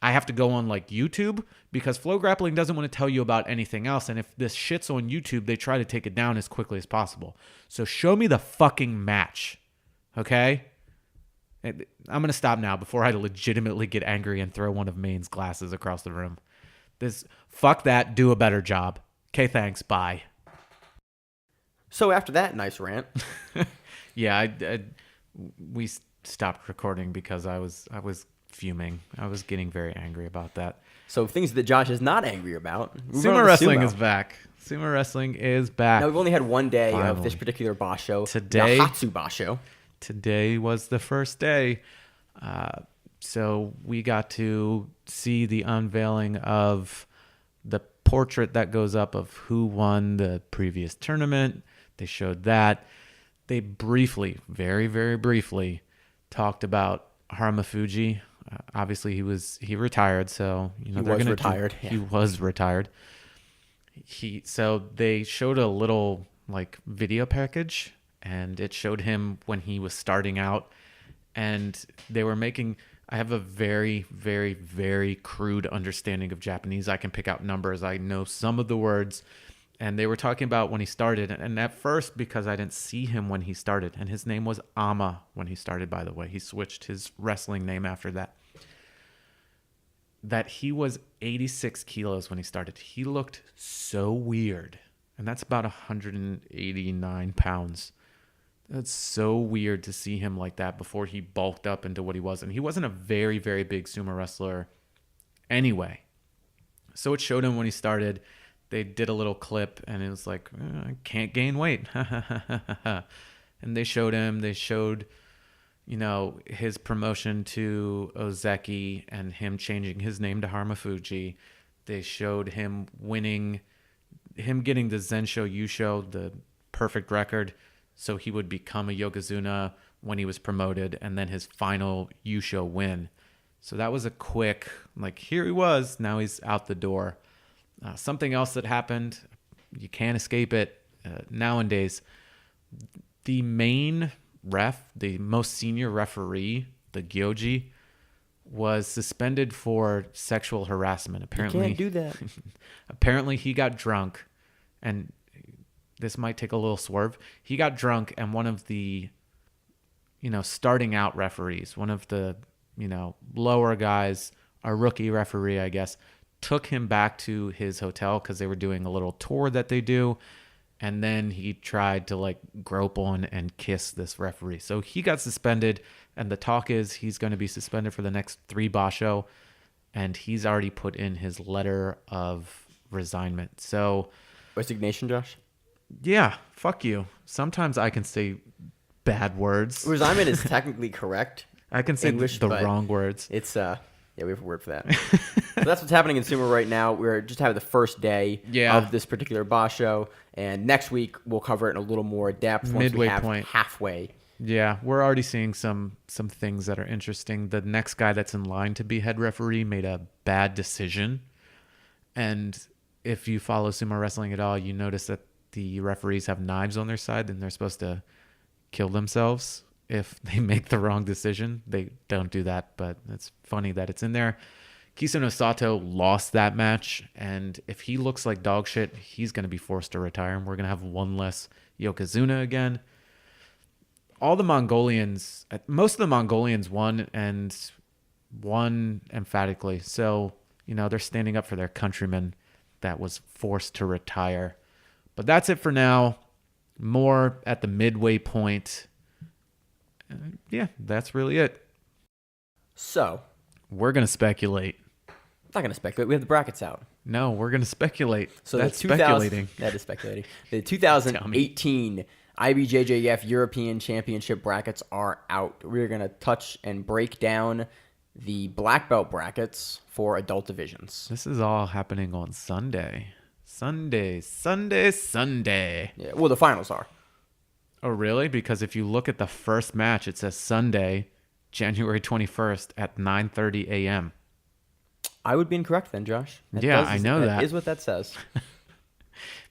I have to go on like YouTube because Flow Grappling doesn't want to tell you about anything else. And if this shit's on YouTube, they try to take it down as quickly as possible. So show me the fucking match. Okay? I'm going to stop now before I legitimately get angry and throw one of Maine's glasses across the room. Fuck that. Do a better job. Okay, thanks. Bye. So after that nice rant. Yeah, we stopped recording because I was fuming. I was getting very angry about that. So things that Josh is not angry about. Sumo wrestling is back. Sumo wrestling is back. Now we've only had one day Finally. of this particular basho. Today, the Hatsu basho. Today was the first day. So we got to see the unveiling of the portrait that goes up of who won the previous tournament. They showed that. They briefly, very, very briefly, talked about Haramufuji. Obviously, he retired, so He was retired. So they showed a little like video package, and it showed him when he was starting out, and they were making. I have a very, very, very crude understanding of Japanese. I can pick out numbers. I know some of the words. And they were talking about when he started. And at first, because I didn't see him when he started, and his name was Ama when he started, by the way. He switched his wrestling name after that. That he was 86 kilos when he started. He looked so weird. And that's about 189 pounds. That's so weird to see him like that before he bulked up into what he was. And he wasn't a very, very big sumo wrestler anyway. So it showed him when he started. They did a little clip, and it was like, I can't gain weight. And they showed him. They showed, his promotion to Ozeki and him changing his name to Haramufuji. They showed him winning, him getting the Zensho Yusho, the perfect record, so he would become a Yokozuna when he was promoted, and then his final Yusho win. So that was a quick, here he was. Now he's out the door. Something else that happened, you can't escape it nowadays. The main ref, the most senior referee, the Gyoji, was suspended for sexual harassment. Apparently, you can't do that. Apparently, he got drunk, and this might take a little swerve. He got drunk, and one of the, starting out referees, one of the, lower guys, a rookie referee, I guess, took him back to his hotel because they were doing a little tour that they do. And then he tried to grope on and kiss this referee. So he got suspended. And the talk is he's going to be suspended for the next 3 basho. And he's already put in his letter of resignation. So resignation, Josh? Yeah, fuck you. Sometimes I can say bad words. Resignment is technically correct. I can say English, the wrong words. It's yeah, we have a word for that. So that's what's happening in Sumo right now. We're just having the first day of this particular basho, and next week we'll cover it in a little more depth once we have halfway. Yeah, we're already seeing some things that are interesting. The next guy that's in line to be head referee made a bad decision, and if you follow sumo wrestling at all, you notice that the referees have knives on their side, and they're supposed to kill themselves if they make the wrong decision. They don't do that, but it's funny that it's in there. Kisono Sato lost that match, and if he looks like dog shit, he's going to be forced to retire, and we're going to have one less Yokozuna again. All the Mongolians, most of the Mongolians won, and won emphatically. So, they're standing up for their countryman that was forced to retire. But that's it for now. More at the midway point. Yeah, that's really it. So, we're going to speculate. I'm not going to speculate. We have the brackets out. No, we're going to speculate. So that's speculating. That is speculating. The 2018 IBJJF European Championship brackets are out. We're going to touch and break down the black belt brackets for adult divisions. This is all happening on Sunday. Sunday. Yeah, well, the finals are. Oh, really? Because if you look at the first match, it says Sunday, January 21st at 9:30 a.m. I would be incorrect then, Josh. I know that. That is what that says.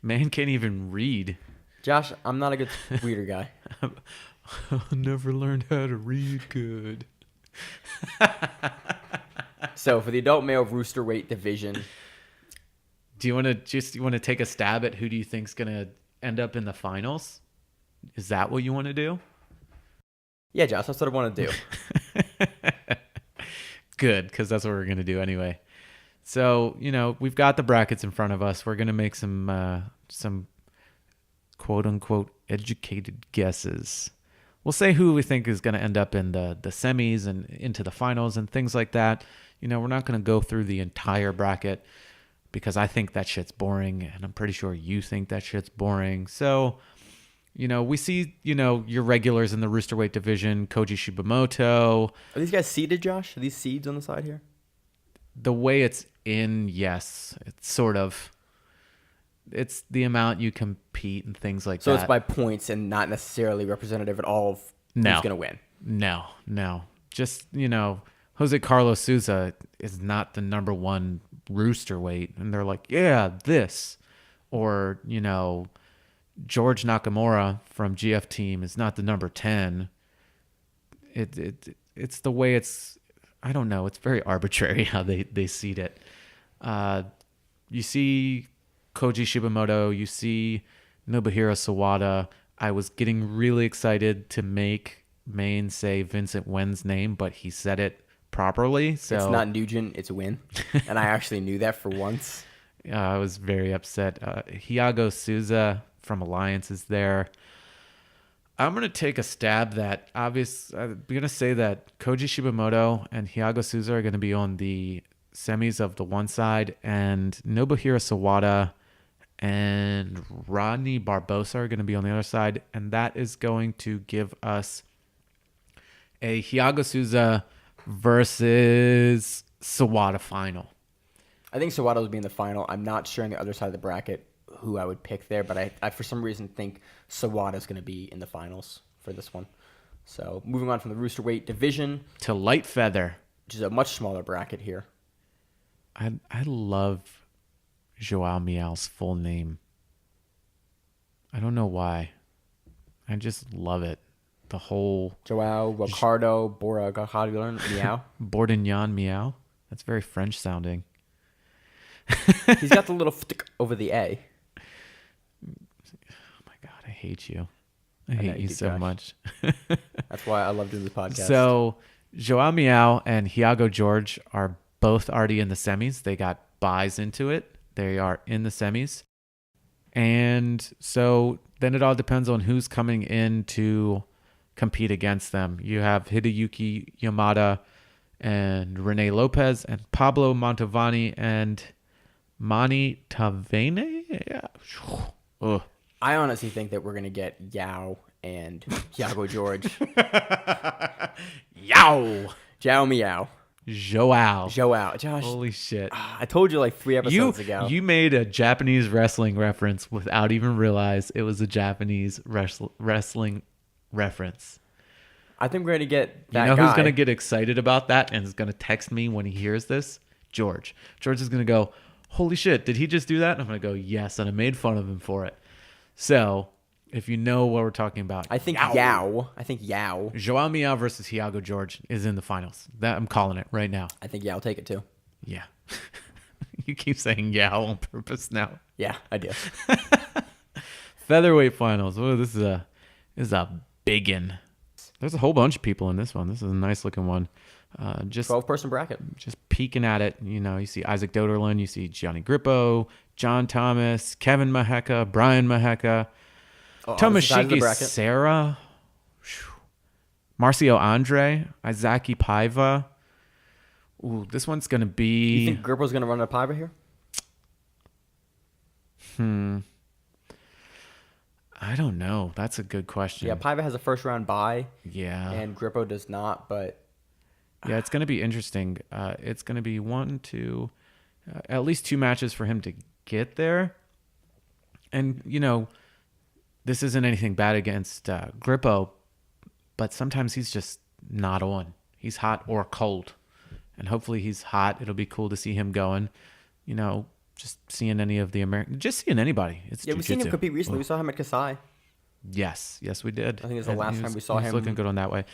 Man can't even read. Josh, I'm not a good reader guy. I never learned how to read good. So for the adult male rooster weight division, Do you want to take a stab at who do you think's going to end up in the finals? Is that what you want to do? yeah, Josh, that's what I want to do. Good, because that's what we're going to do anyway. So, we've got the brackets in front of us. We're going to make some quote-unquote educated guesses. We'll say who we think is going to end up in the semis and into the finals and things like that. We're not going to go through the entire bracket because I think that shit's boring, and I'm pretty sure you think that shit's boring. So, we see, your regulars in the roosterweight division, Koji Shibamoto. Are these guys seeded, Josh? Are these seeds on the side here? The way it's in, yes. It's sort of. It's the amount you compete and things like that. So it's by points and not necessarily representative at all of who's going to win. No. Just, Jose Carlos Souza is not the number one rooster weight. And they're like, yeah, this. Or, George Nakamura from GF Team is not the number 10. It's the way it's, I don't know. It's very arbitrary how they seed it. You see Koji Shibamoto, you see Nobuhiro Sawada. I was getting really excited to make Maine say Vincent Wen's name, but he said it properly. So it's not Nugent, it's Win. And I actually knew that for once. I was very upset. Hiago Souza from Alliance is there. I'm going to take a stab that I'm going to say that Koji Shibamoto and Hiago Souza are going to be on the semis of the one side, and Nobuhiro Sawada and Rodney Barbosa are going to be on the other side, and that is going to give us a Hiago Souza versus Sawada final. I think Sawada will be in the final. I'm not sure on the other side of the bracket who I would pick there, but I for some reason think Sawada is going to be in the finals for this one. So moving on from the roosterweight division to light feather, which is a much smaller bracket here. I love Joao Mial's full name. I don't know why. I just love it. The whole Joao Ricardo Boragahadlan Miao. Bordignon Miao. That's very French sounding. He's got the little ftick over the A. Oh my God, I hate you. I hate you so much. That's why I love doing this podcast. So Joao Miao and Hiago George are both already in the semis. They got buys into it. They are in the semis. And so then it all depends on who's coming in to compete against them. You have Hideyuki Yamada and Rene Lopez and Pablo Mantovani and Mani Tavene? Yeah. Ugh. I honestly think that we're going to get Yao and Hiago George. Yao. Joao Miao. Joao. Josh. Holy shit. I told you like 3 episodes ago. You made a Japanese wrestling reference without even realize it was a Japanese wrestling reference. I think we're going to get that who's guy. going to get excited about that and is going to text me when he hears this? George. George is going to go, holy shit, did he just do that? And I'm going to go, yes, and I made fun of him for it. So, if you know what we're talking about. I think Yao. Joao Miao versus Hiago George is in the finals. That I'm calling it right now. I think Yao will take it too. Yeah. You keep saying Yao on purpose now. Yeah, I do. Featherweight finals. Oh, this is a biggin. There's a whole bunch of people in this one. This is a nice looking one. Just 12-person bracket. Just peeking at it. You see Isaac Doderlin, you see Gianni Grippo, John Thomas, Kevin Maheka, Brian Maheka, Tomoshiki Serra, Marcio Andre, Izaki Paiva. Ooh, this one's going to be... You think Grippo's going to run a Paiva here? I don't know. That's a good question. Yeah, Paiva has a first-round bye. Yeah. And Grippo does not, but... Yeah, it's going to be interesting. It's going to be at least 2 matches for him to get there. And, this isn't anything bad against Grippo, but sometimes he's just not on. He's hot or cold. And hopefully he's hot. It'll be cool to see him going. Just seeing any of the American... Just seeing anybody. It's we've seen him compete recently. We saw him at Kasai. Yes, we did. I think it's the last time we saw him. He's looking good on that way.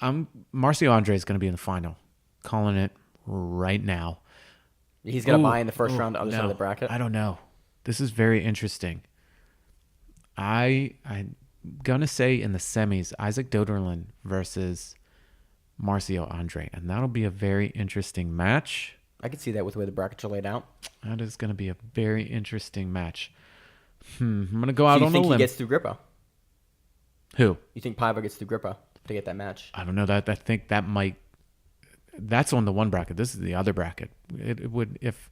Marcio Andre is going to be in the final. Calling it right now. He's going to buy in the first round, other side of the bracket. I don't know. This is very interesting. I'm going to say in the semis, Isaac Doderlin versus Marcio Andre. And that'll be a very interesting match. I can see that with the way the brackets are laid out. That is going to be a very interesting match. I'm going to go out on a limb. You think he gets through Grippo? Who? You think Paiva gets through Grippo to get that match? I don't know. I think that might... That's on the one bracket. This is the other bracket. It would... If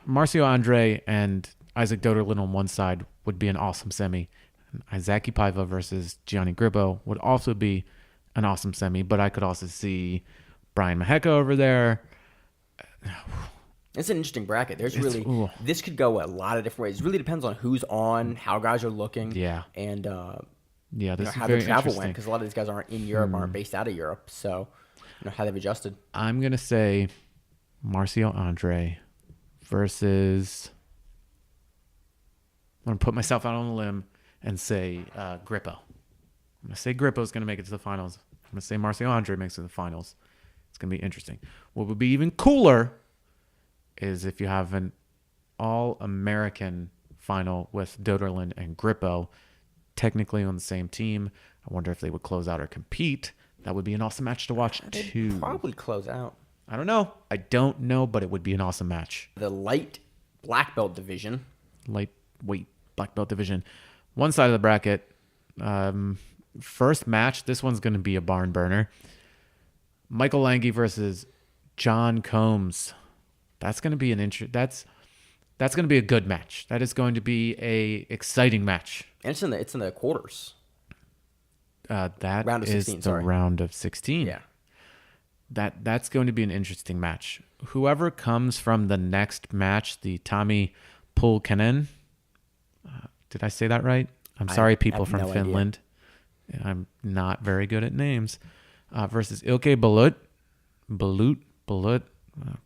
Marcio Andre and Isaac Doderlin on one side would be an awesome semi. Izaki Paiva versus Gianni Grippo would also be an awesome semi. But I could also see Brian Maheka over there. It's an interesting bracket. This could go a lot of different ways. It really depends on who's on, how guys are looking, and this is how very the travel interesting. went, because a lot of these guys aren't in Europe, aren't based out of Europe, so how they've adjusted. I'm gonna say Marcio Andre versus. I'm gonna put myself out on a limb and say Grippo. I'm gonna say Grippo's gonna make it to the finals. I'm gonna say Marcio Andre makes it to the finals. It's gonna be interesting. What would be even cooler is if you have an all-American final with Doderlin and Grippo technically on the same team. I wonder if they would close out or compete. That would be an awesome match to watch too. They'd probably close out. I don't know, but it would be an awesome match. The light black belt division. Lightweight black belt division. One side of the bracket. First match. This one's going to be a barn burner. Michael Lange versus John Combs. That's going to be that's going to be a good match. That is going to be a exciting match. And it's in the quarters. That round of 16, is the round of 16. Yeah. That's going to be an interesting match. Whoever comes from the next match, the Tommy Pulkkanen. Did I say that right? I'm sorry, people from Finland. Idea. I'm not very good at names. Versus Ilke Balut.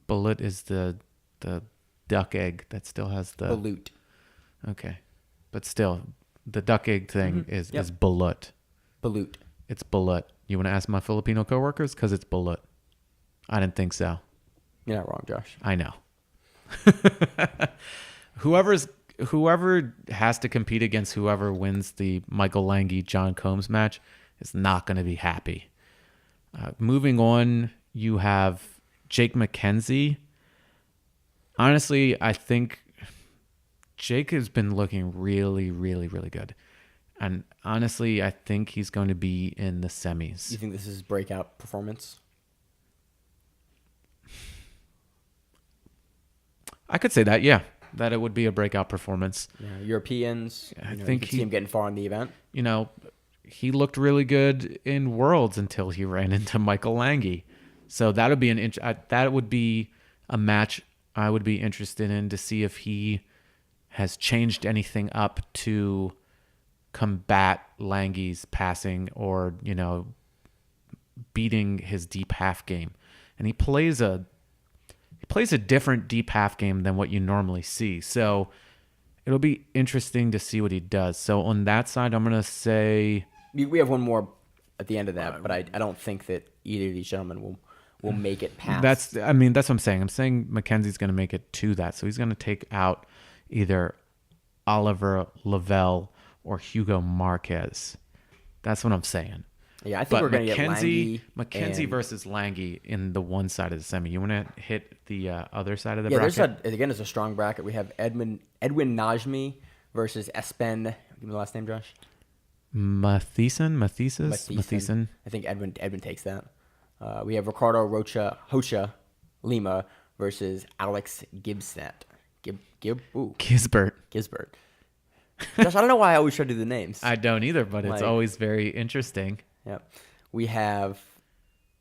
Balut is the duck egg that still has the... Balut. Okay. But still, the duck egg thing is balut. Balut. It's balut. You want to ask my Filipino coworkers? Because it's balut. I didn't think so. You're not wrong, Josh. I know. Whoever has to compete against whoever wins the Michael Lange John Combs match is not going to be happy. Moving on, you have Jake McKenzie. Honestly, I think Jake has been looking really, really, really good. And honestly, I think he's going to be in the semis. You think this is his breakout performance? I could say that, yeah. That it would be a breakout performance. Yeah, Europeans, I think you could see him getting far in the event. He looked really good in Worlds until he ran into Michael Lange. So that would be a match I would be interested in to see if he has changed anything up to combat Lange's passing or, beating his deep half game. And he plays a different deep half game than what you normally see. So it'll be interesting to see what he does. So on that side, I'm going to say... We have one more at the end of that, but I don't think that either of these gentlemen will make it past. That's what I'm saying. I'm saying Mackenzie's going to make it to that. So he's going to take out either Oliver Lavelle or Hugo Marquez. That's what I'm saying. Yeah, I think we're going to get Mackenzie versus Lange in the one side of the semi. You want to hit the other side of the bracket? Again, it's a strong bracket. We have Edwin Najmi versus Espen. Give me the last name, Josh. Matheson. I think Edwin takes that. We have Ricardo Hocha Lima versus Alex Gisbert. Josh, I don't know why I always try to do the names. I don't either, but it's always very interesting. Yeah. We have...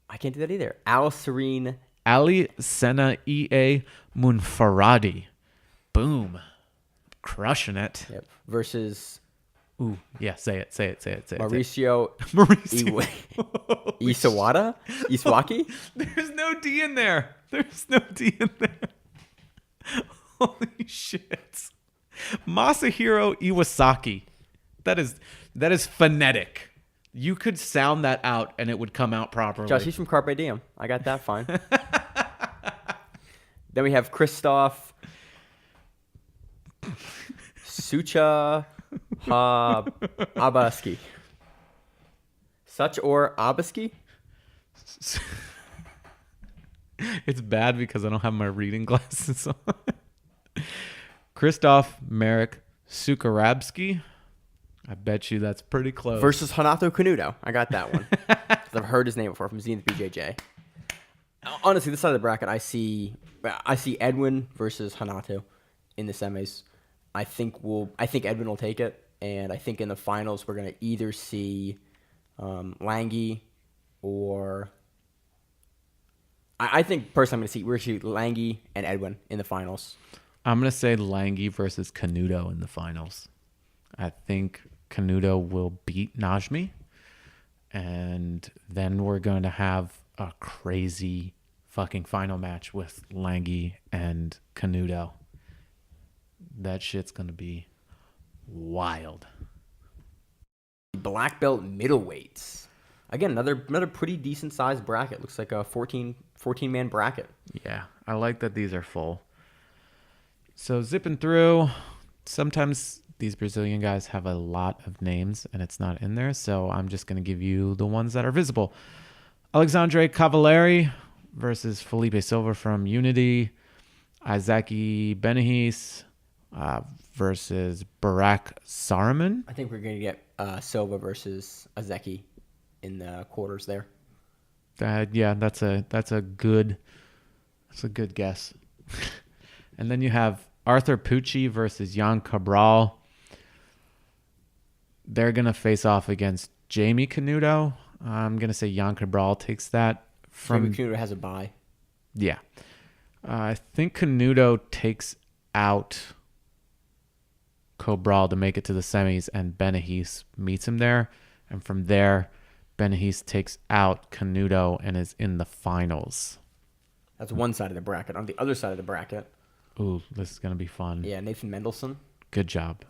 I can't do that either. Ali Sena E.A. Munfaradi. Boom. Crushing it. Yep. Versus... Ooh, yeah, say it. Mauricio Isawada? Iswaki? There's no D in there. Holy shit. Masahiro Iwasaki. That is phonetic. You could sound that out and it would come out properly. Josh, he's from Carpe Diem. I got that fine. Then we have Christoph Sucha Abaski. Such or Abaski? It's bad because I don't have my reading glasses on. Christoph Marek Sukarabski. I bet you that's pretty close. Versus Hanato Canuto. I got that one. 'Cause I've heard his name before from Zenith BJJ. Honestly, this side of the bracket, I see Edwin versus Hanato in the semis. I think Edwin will take it, and I think in the finals we're gonna either see Lange or I think personally we're gonna see Lange and Edwin in the finals. I'm gonna say Lange versus Canuto in the finals. I think Canuto will beat Najmi, and then we're going to have a crazy fucking final match with Lange and Canuto. That shit's going to be wild. Black belt middleweights. Again, another pretty decent sized bracket. Looks like a 14 man bracket. Yeah, I like that these are full. So zipping through, sometimes these Brazilian guys have a lot of names and it's not in there, so I'm just going to give you the ones that are visible. Alexandre Cavalieri versus Felipe Silva from Unity. Izaki Benahis versus Barak Saraman. I think we're going to get Silva versus Azeki in the quarters there. Yeah, that's a good guess. And then you have Arthur Pucci versus Jan Cabral. They're going to face off against Jamie Canuto. I'm going to say Jan Cabral takes that. Jamie Canuto has a bye. Yeah. I think Canuto takes out Cabral to make it to the semis, and Benahis meets him there. And from there, Benahis takes out Canuto and is in the finals. That's one side of the bracket. On the other side of the bracket. Ooh, this is going to be fun. Yeah, Nathan Mendelsohn. Good job.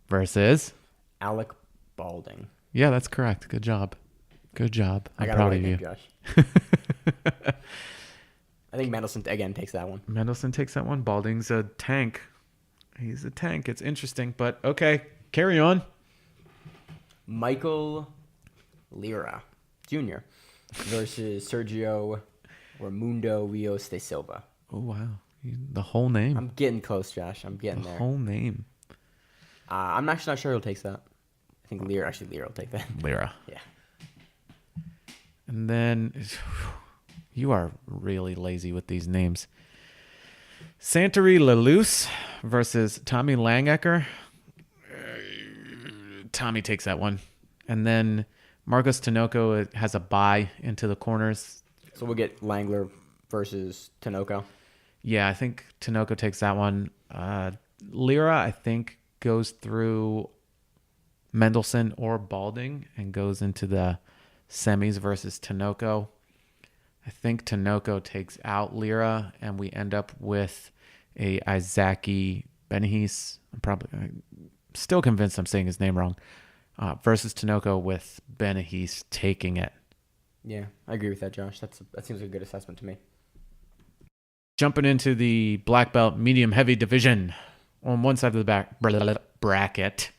Versus? Alec Balding. Yeah, that's correct. Good job. I'm proud of you. Josh. I think Mendelsohn, again, takes that one. Mendelsohn takes that one. Balding's a tank. He's a tank. It's interesting, but okay. Carry on. Michael Lira Jr. versus Sergio Raimundo Rios de Silva. Oh, wow. The whole name. I'm getting close, Josh. I'm getting there. The whole name. I'm actually not sure who takes that. I think Lira will take that. Lira. Yeah. And then you are really lazy with these names. Santeri Laluse versus Tommy Langecker. Tommy takes that one. And then Marcos Tinoco has a bye into the corners. So we'll get Langler versus Tinoco. Yeah, I think Tinoco takes that one. Lira, I think, goes through Mendelsohn or Balding and goes into the semis versus Tinoco. I think Tinoco takes out Lira, and we end up with a Izaki Benahis. I'm still convinced I'm saying his name wrong. Versus Tinoco with Benahis taking it. Yeah, I agree with that, Josh. That seems like a good assessment to me. Jumping into the black belt medium heavy division. On one side of the bracket.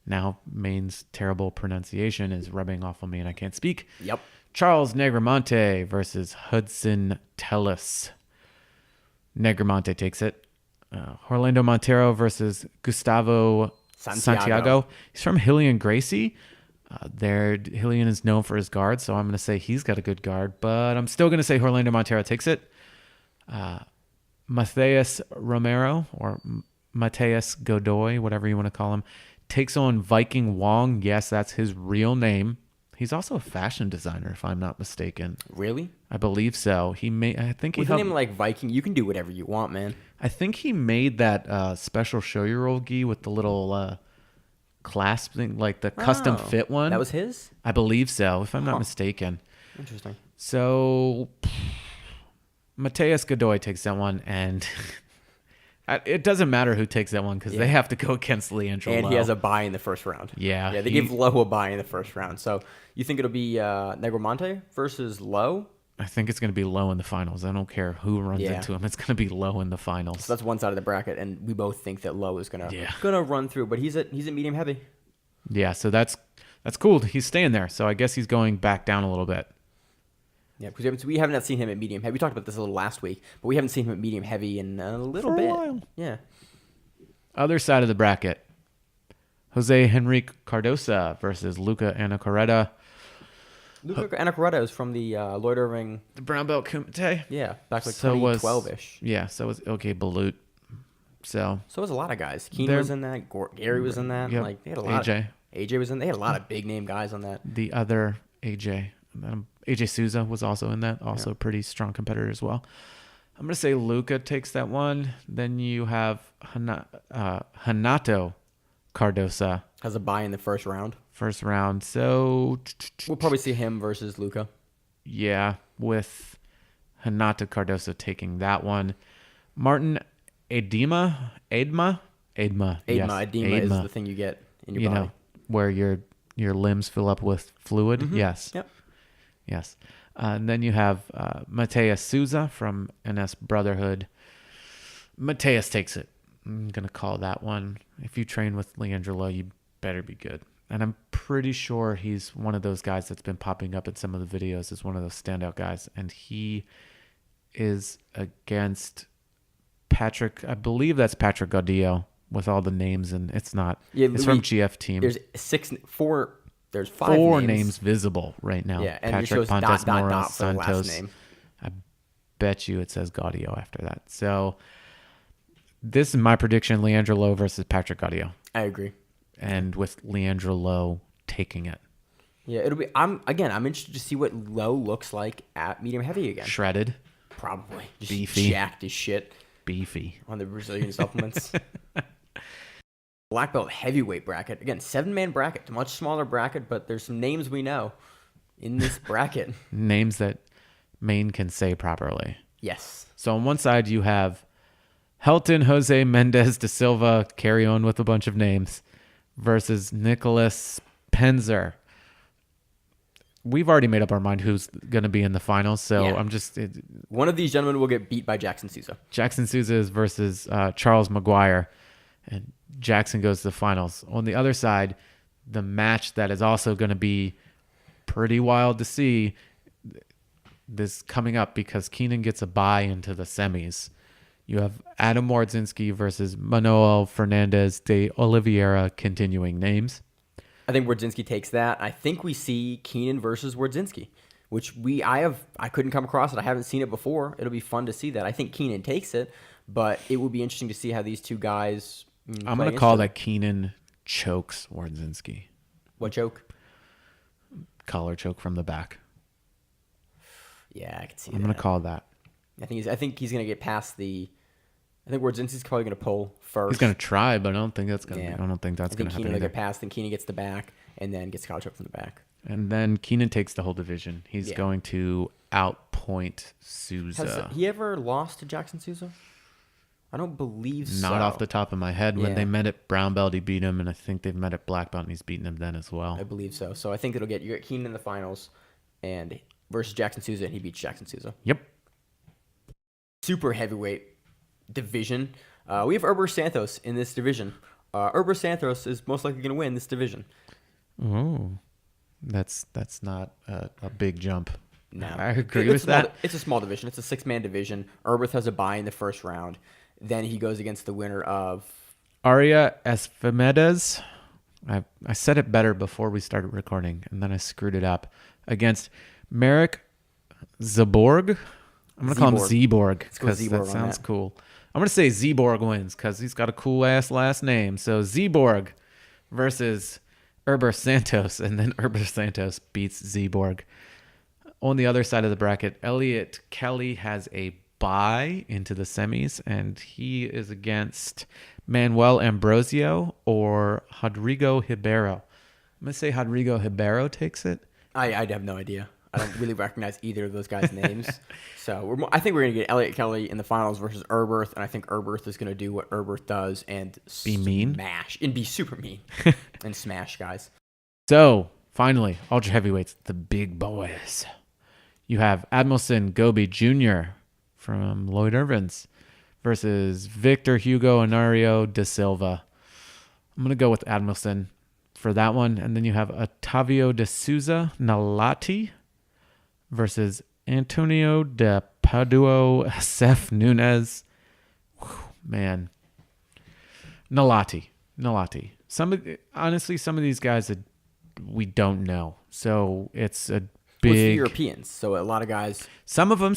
Now, Maine's terrible pronunciation is rubbing off on me and I can't speak. Yep. Charles Negromonte versus Hudson Tellis. Negromonte takes it. Orlando Montero versus Gustavo Santiago. He's from Hillian Gracie. Hillian is known for his guard, so I'm going to say he's got a good guard, but I'm still going to say Orlando Montero takes it. Matheus Romero, or Mateus Godoy, whatever you want to call him, takes on Viking Wong. Yes, that's his real name. He's also a fashion designer, if I'm not mistaken. Really? I believe so. With a name like Viking, you can do whatever you want, man. I think he made that special show-year-old gi with the little clasp thing, like the custom fit one. That was his? I believe so, if I'm not mistaken. Interesting. So, Mateus Godoy takes that one, and it doesn't matter who takes that one because they have to go against Leandro And Lowe. he has a bye in the first round. Yeah. Yeah, they give Lowe a bye in the first round. So you think it'll be Negromonte versus Lowe? I think it's going to be low in the finals. I don't care who runs into him. It's going to be low in the finals. So that's one side of the bracket, and we both think that Low is gonna Yeah. run through. But he's at medium heavy. Yeah, so that's cool. He's staying there. So I guess he's going back down a little bit. Yeah, because we haven't seen him at medium heavy. We talked about this a little last week, but we haven't seen him at medium heavy in a little bit. While. Yeah. Other side of the bracket. Jose Henrique Cardosa versus Luca Anacoreta. Luca Anacoreta is from the Lloyd Irving. The brown belt Kumite. Yeah, back like So 2012-ish. Yeah, so was okay, Balut. So was a lot of guys. Keen was in that. Gary was in that. Yep. Like they had a lot. AJ. AJ was in. They had a lot of big name guys on that. The other AJ. AJ Souza was also in that. Also pretty strong competitor as well. I'm going to say Luca takes that one. Then you have Hanato Cardosa. Has a bye in the first round. First round. So We'll probably see him versus Luca. yeah, with Hanato Cardosa taking that one. Martin Edema is the thing you get in your body. Where your limbs fill up with fluid. Mm-hmm. Yes. Yep. Yes. And then you have Mateus Souza from NS Brotherhood. Mateus takes it. I'm going to call that one. If you train with Leandro Lowe, you better be good. And I'm pretty sure he's one of those guys that's been popping up in some of the videos as one of those standout guys. And he is against Patrick. I believe that's Patrick Gaudillo with all the names. And it's not. Yeah, it's from GF Team. There's five four names visible right now. Yeah, and Patrick it shows Pontes Mora, dot for the last Santos. name. I bet you it says Gaudio after that. So this is my prediction: Leandro Lowe versus Patrick Gaudio, I agree. and with Leandro Lowe taking it, Yeah, it'll be. I'm interested to see what Lowe looks like at medium heavy again. shredded, Probably just Beefy. jacked as shit beefy. on the Brazilian supplements. Black belt heavyweight bracket again, 7-man bracket, it's a much smaller bracket, but there's some names we know in this bracket. Names that Maine can say properly. Yes. So on one side you have Helton Jose Mendez de Silva, carry on with a bunch of names, versus Nicholas Penzer. We've already made up our mind who's going to be in the finals, so Yeah. I'm just... One of these gentlemen will get beat by Jackson Souza. Jackson Souza is versus Charles Maguire, and Jackson goes to the finals. On the other side, the match that is also going to be pretty wild to see this coming up because Keenan gets a bye into the semis. You have Adam Wardzinski versus Manuel Fernandez de Oliveira, continuing names. I think Wardzinski takes that. I think we see Keenan versus Wardzinski, which I couldn't come across it. I haven't seen it before. It'll be fun to see that. I think Keenan takes it, but it will be interesting to see how these two guys. I'm going to call that Keenan chokes Wardzinski. What choke? Collar choke from the back. Yeah, I can see I'm that. going to call that. I think he's going to get past the. I think Wardzinski's probably going to pull first. He's going to try, but I don't think that's going to. Yeah. I don't think that's going to happen. Keenan will Either. get past, then Keenan gets the back, and then gets collar choke from the back. And then Keenan takes the whole division. He's going to outpoint Souza. Has he ever lost to Jackson Souza? I don't believe so. Not off the top of my head. When Yeah. they met at brown belt, he beat him, and I think they've met at black belt, and he's beaten him then as well. I believe so. So I think you get Keenan in the finals, and versus Jackson Souza, and he beats Jackson Souza. Yep. Super heavyweight division. We have Herbert Santos in this division. Herbert Santos is most likely going to win this division. Oh, that's not a big jump. No, I agree with that. It's a small division. It's a 6-man division. Herbert has a bye in the first round. Then he goes against the winner of Aria Esfemedes. I said it better before we started recording, and then I screwed it up. Against Merrick Zaborg. I'm going to call him Zeborg because that sounds cool. I'm going to say Zeborg wins because he's got a cool-ass last name. So Zeborg versus Herbert Santos, and then Herbert Santos beats Zeborg. On the other side of the bracket, Elliot Kelly has a bye into the semis, and he is against Manuel Ambrosio or Rodrigo Ribeiro. I'm going to say Rodrigo Ribeiro takes it. I have no idea. I don't really recognize either of those guys' names. So I think we're going to get Elliot Kelly in the finals versus Herbert, and I think Herbert is going to do what Herbert does and be mean, smash, and be super mean, and smash guys. So finally, ultra heavyweights, the big boys. You have Admelson Gobi Jr. from Lloyd Irvins versus Victor Hugo Honorio da Silva. I'm going to go with Admelson for that one. And then you have Otavio de Souza Nalati versus Antonio de Paduo Sef Nunez. Whew, man. Nalati. Honestly, some of these guys that we don't know. So it's a big... Well, it's the Europeans, so a lot of guys... Some of them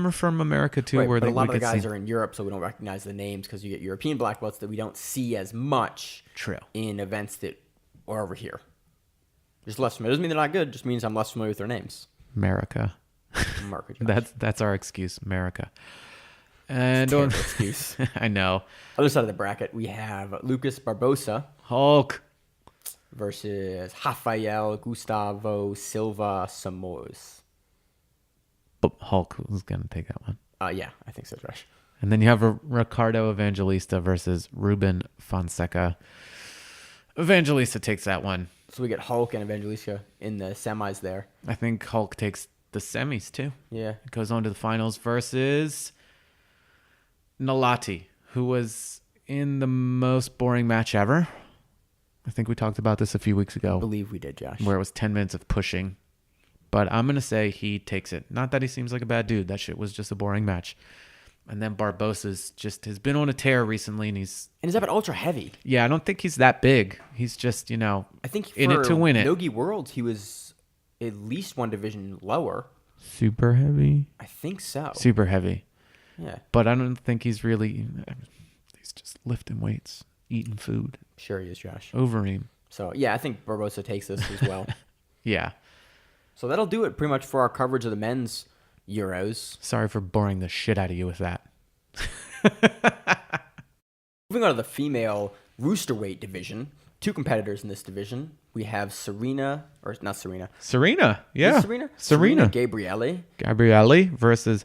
are from America too. Right, where but a lot of the guys see. are in Europe, so we don't recognize the names because you get European black belts that we don't see as much. True. In events that are over here. Just less familiar. Doesn't mean they're not good, just means I'm less familiar with their names. America. Josh. That's our excuse, America. And on excuse. I know. Other side of the bracket, we have Lucas Barbosa. Hulk. Versus Rafael Gustavo Silva Somos. But Hulk was going to take that one. Yeah, I think so, Josh. And then you have Ricardo Evangelista versus Ruben Fonseca. Evangelista takes that one. So we get Hulk and Evangelista in the semis there. I think Hulk takes the semis too. Yeah. Goes on to the finals versus Nalati, who was in the most boring match ever. I think we talked about this a few weeks ago. I believe we did, Josh. Where it was 10 minutes of pushing. But I'm going to say he takes it. Not that he seems like a bad dude. That shit was just a boring match. And then Barbosa's just has been on a tear recently. And he's up at ultra heavy. Yeah, I don't think he's that big. He's just, I think in it to win it. Nogi Worlds, he was at least one division lower. Super heavy? I think so. Super heavy. Yeah. But I don't think he's really... He's just lifting weights, eating food. Sure he is, Josh. Over him. So, yeah, I think Barbosa takes this as well. Yeah. So that'll do it pretty much for our coverage of the men's Euros. Sorry for boring the shit out of you with that. Moving on to the female roosterweight division. 2 competitors in this division. We have Serena. Yeah. Serena Gabriele versus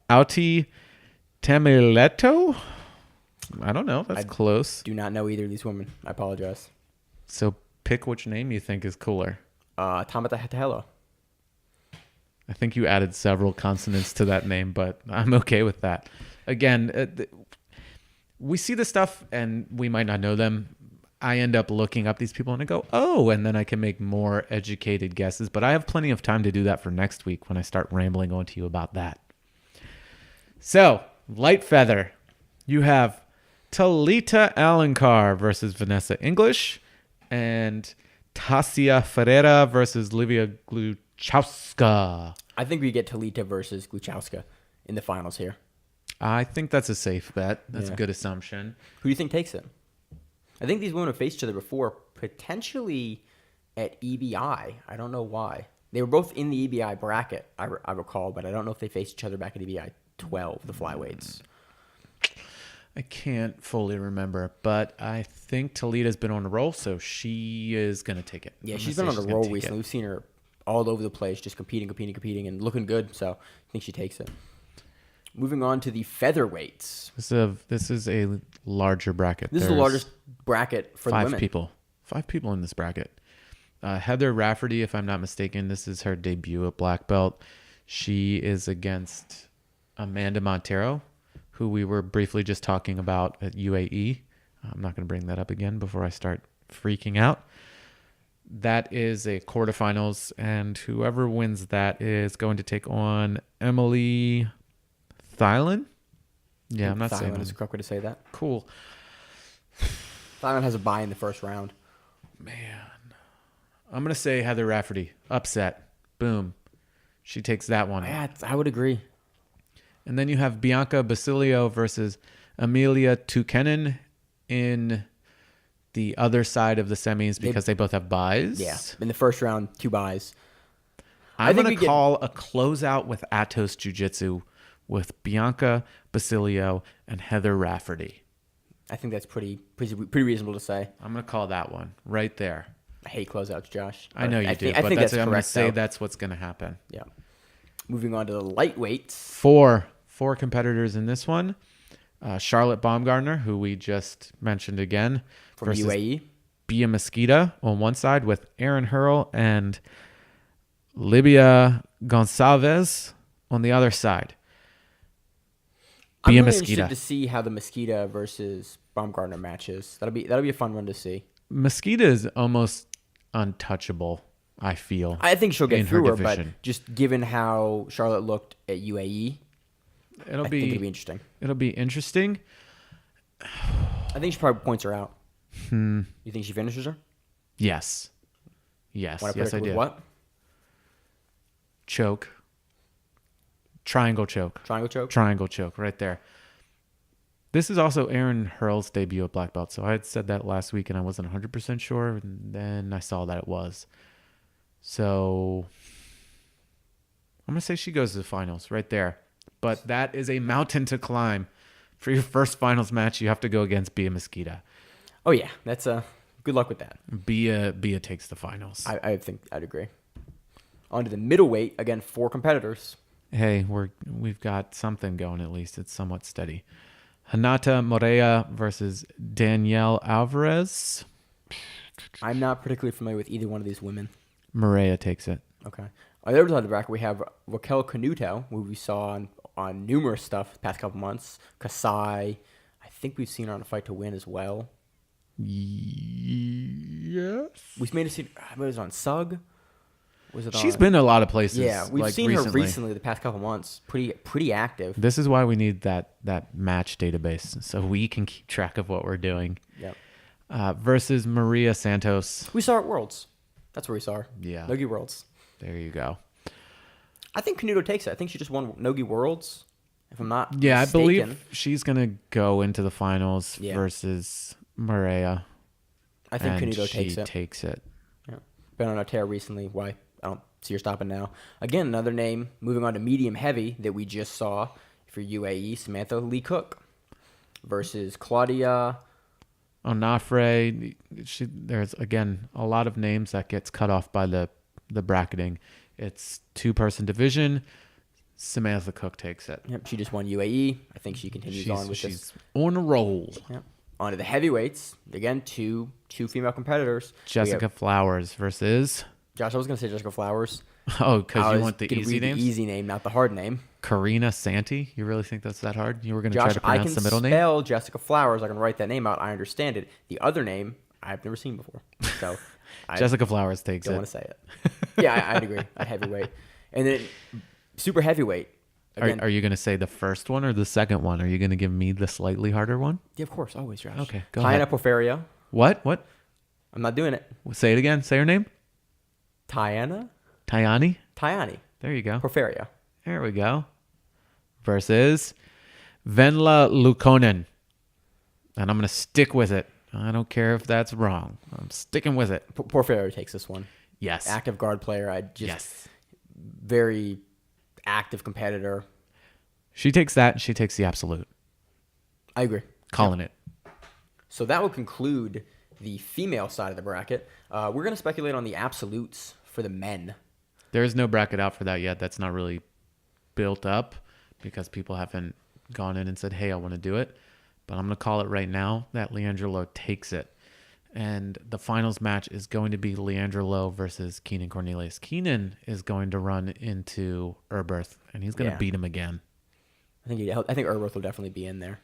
Auti Tamileto. I don't know. That's close. Do not know either of these women. I apologize. So pick which name you think is cooler. Tamata Hatahelo. I think you added several consonants to that name, but I'm okay with that. Again, we see this stuff and we might not know them. I end up looking up these people and I go, oh, and then I can make more educated guesses. But I have plenty of time to do that for next week when I start rambling on to you about that. So, light feather. You have Talita Alencar versus Vanessa English and Tasia Ferreira versus Livia Gluchowska. I think we get Talita versus Gluchowska in the finals here. I think that's a safe bet. That's a good assumption. Who do you think takes it? I think these women have faced each other before, potentially at EBI. I don't know why. They were both in the EBI bracket, I recall, but I don't know if they faced each other back at EBI 12, the flyweights. I can't fully remember, but I think Talita's been on a roll, so she is going to take it. Yeah, she's been on a roll recently. We've seen her all over the place, just competing, and looking good, so I think she takes it. Moving on to the featherweights. This is a larger bracket. This is the largest bracket for the women. 5 people in this bracket. Heather Rafferty, if I'm not mistaken, this is her debut at black belt. She is against Amanda Montero, who we were briefly just talking about at UAE. I'm not going to bring that up again before I start freaking out. That is a quarterfinals, and whoever wins that is going to take on Emily Thielen. Yeah, I'm not saying Thielen is the correct way to say that. Cool. Thielen has a bye in the first round. Man. I'm going to say Heather Rafferty. Upset. Boom. She takes that one. Yeah, I would agree. And then you have Bianca Basilio versus Amelia Tukenen in the other side of the semis because they both have buys. Yeah, in the first round, 2 buys. I'm going to call a closeout with Atos Jiu-Jitsu with Bianca Basilio and Heather Rafferty. I think that's pretty reasonable to say. I'm going to call that one right there. I hate closeouts, Josh. I know you do, but I'm going to say that's what's going to happen. Yeah. Moving on to the lightweights. Four competitors in this one. Charlotte Baumgartner, who we just mentioned again. From UAE. Bia Mesquita on one side with Aaron Hurl and Alexa Gonzalez. I'm going to call that one right there. I know you do, but that's what I'm going to say that's what's going to happen. Yeah. Moving on to the lightweight. Four competitors in this one. Charlotte Baumgartner, who we just mentioned again. From versus UAE. Bia Mesquita on one side with Aaron Hurl and Libya Gonçalves on the other side. I'm Bia really Mesquita. interested to see how the Mosquito versus Baumgartner matches. That'll be a fun one to see. Mesquita is almost untouchable, I feel. I think she'll get in through her her, but division. just given how Charlotte looked at UAE, It'll I think it'll be interesting. It'll be interesting. I think she probably points her out. You think she finishes her? Yes. Yes. Want to Yes, predict I with do. what? Choke. Triangle choke. Triangle choke? Triangle choke right there. This is also Aaron Hurl's debut at black belt. So I had said that last week and I wasn't 100% sure. And then I saw that it was. So I'm going to say she goes to the finals right there. But that is a mountain to climb. For your first finals match, you have to go against Bia Mesquita. Oh, yeah. That's good luck with that. Bia takes the finals. I think I'd agree. On to the middleweight. Again, 4 competitors. Hey, we've got something going at least. It's somewhat steady. Hinata Morea versus Danielle Alvarez. I'm not particularly familiar with either one of these women. Morea takes it. Okay. On the other side of the bracket, we have Raquel Canuto, who we saw on numerous stuff the past couple months. Kasai. I think we've seen her on a Fight to Win as well. Yes. We may have seen it was on Sug. Was it She's on? been a lot of places. Yeah, we've like, seen her recently the past couple months. Pretty active. This is why we need that match database so we can keep track of what we're doing. Yep. Versus Maria Santos. We saw her at Worlds. That's where we saw her. Yeah. Nogi Worlds. There you go. I think Canuto takes it. I think she just won Nogi Worlds. If I'm not Yeah, mistaken. I believe she's gonna go into the finals versus Maria. I think and Canuto she takes it. it. Yeah. Been on Altera recently. Why? I don't see her stopping now. Again, another name. Moving on to medium heavy that we just saw for UAE. Samantha Lee Cook versus Claudia Onofre. There's again a lot of names that gets cut off by the bracketing. It's 2-person division. Samantha Cook takes it. Yep, she just won UAE. I think she continues on with she's this. on a roll. Yep. On to the heavyweights. Again, two female competitors. Jessica Flowers versus. Josh, I was going to say Jessica Flowers. Oh, because I you was want the gonna easy read names? The easy name, not the hard name. Karina Santi. You really think that's that hard? You were going to try Josh, to I pronounce can the middle name? spell Jessica Flowers. I can write that name out. I understand it. The other name, I've never seen before. So Jessica Flowers takes don't it. want to say it. Yeah, I'd agree. At heavyweight. And then super heavyweight. Again, Are you going to say the first one or the second one? Are you going to give me the slightly harder one? yeah, of course. Always, Josh. Okay, go Tayana ahead. Porfirio. What? I'm not doing it. Say it again. Say her name. Tayani There you go. Porfirio. There we go. Versus Venla Lukonen. And I'm going to stick with it. I don't care if that's wrong. I'm sticking with it. Porfirio takes this one. Yes. Active guard player. Yes. Very active competitor. She takes that. She takes the absolute. I agree. Calling it. So that will conclude the female side of the bracket. We're going to speculate on the absolutes for the men. There is no bracket out for that yet. That's not really built up because people haven't gone in and said, hey, I want to do it. But I'm going to call it right now that Leandro Lowe takes it. And the finals match is going to be Leandro Lowe versus Keenan Cornelius. Keenan is going to run into Erberth, and he's going to beat him again. I think Erberth will definitely be in there.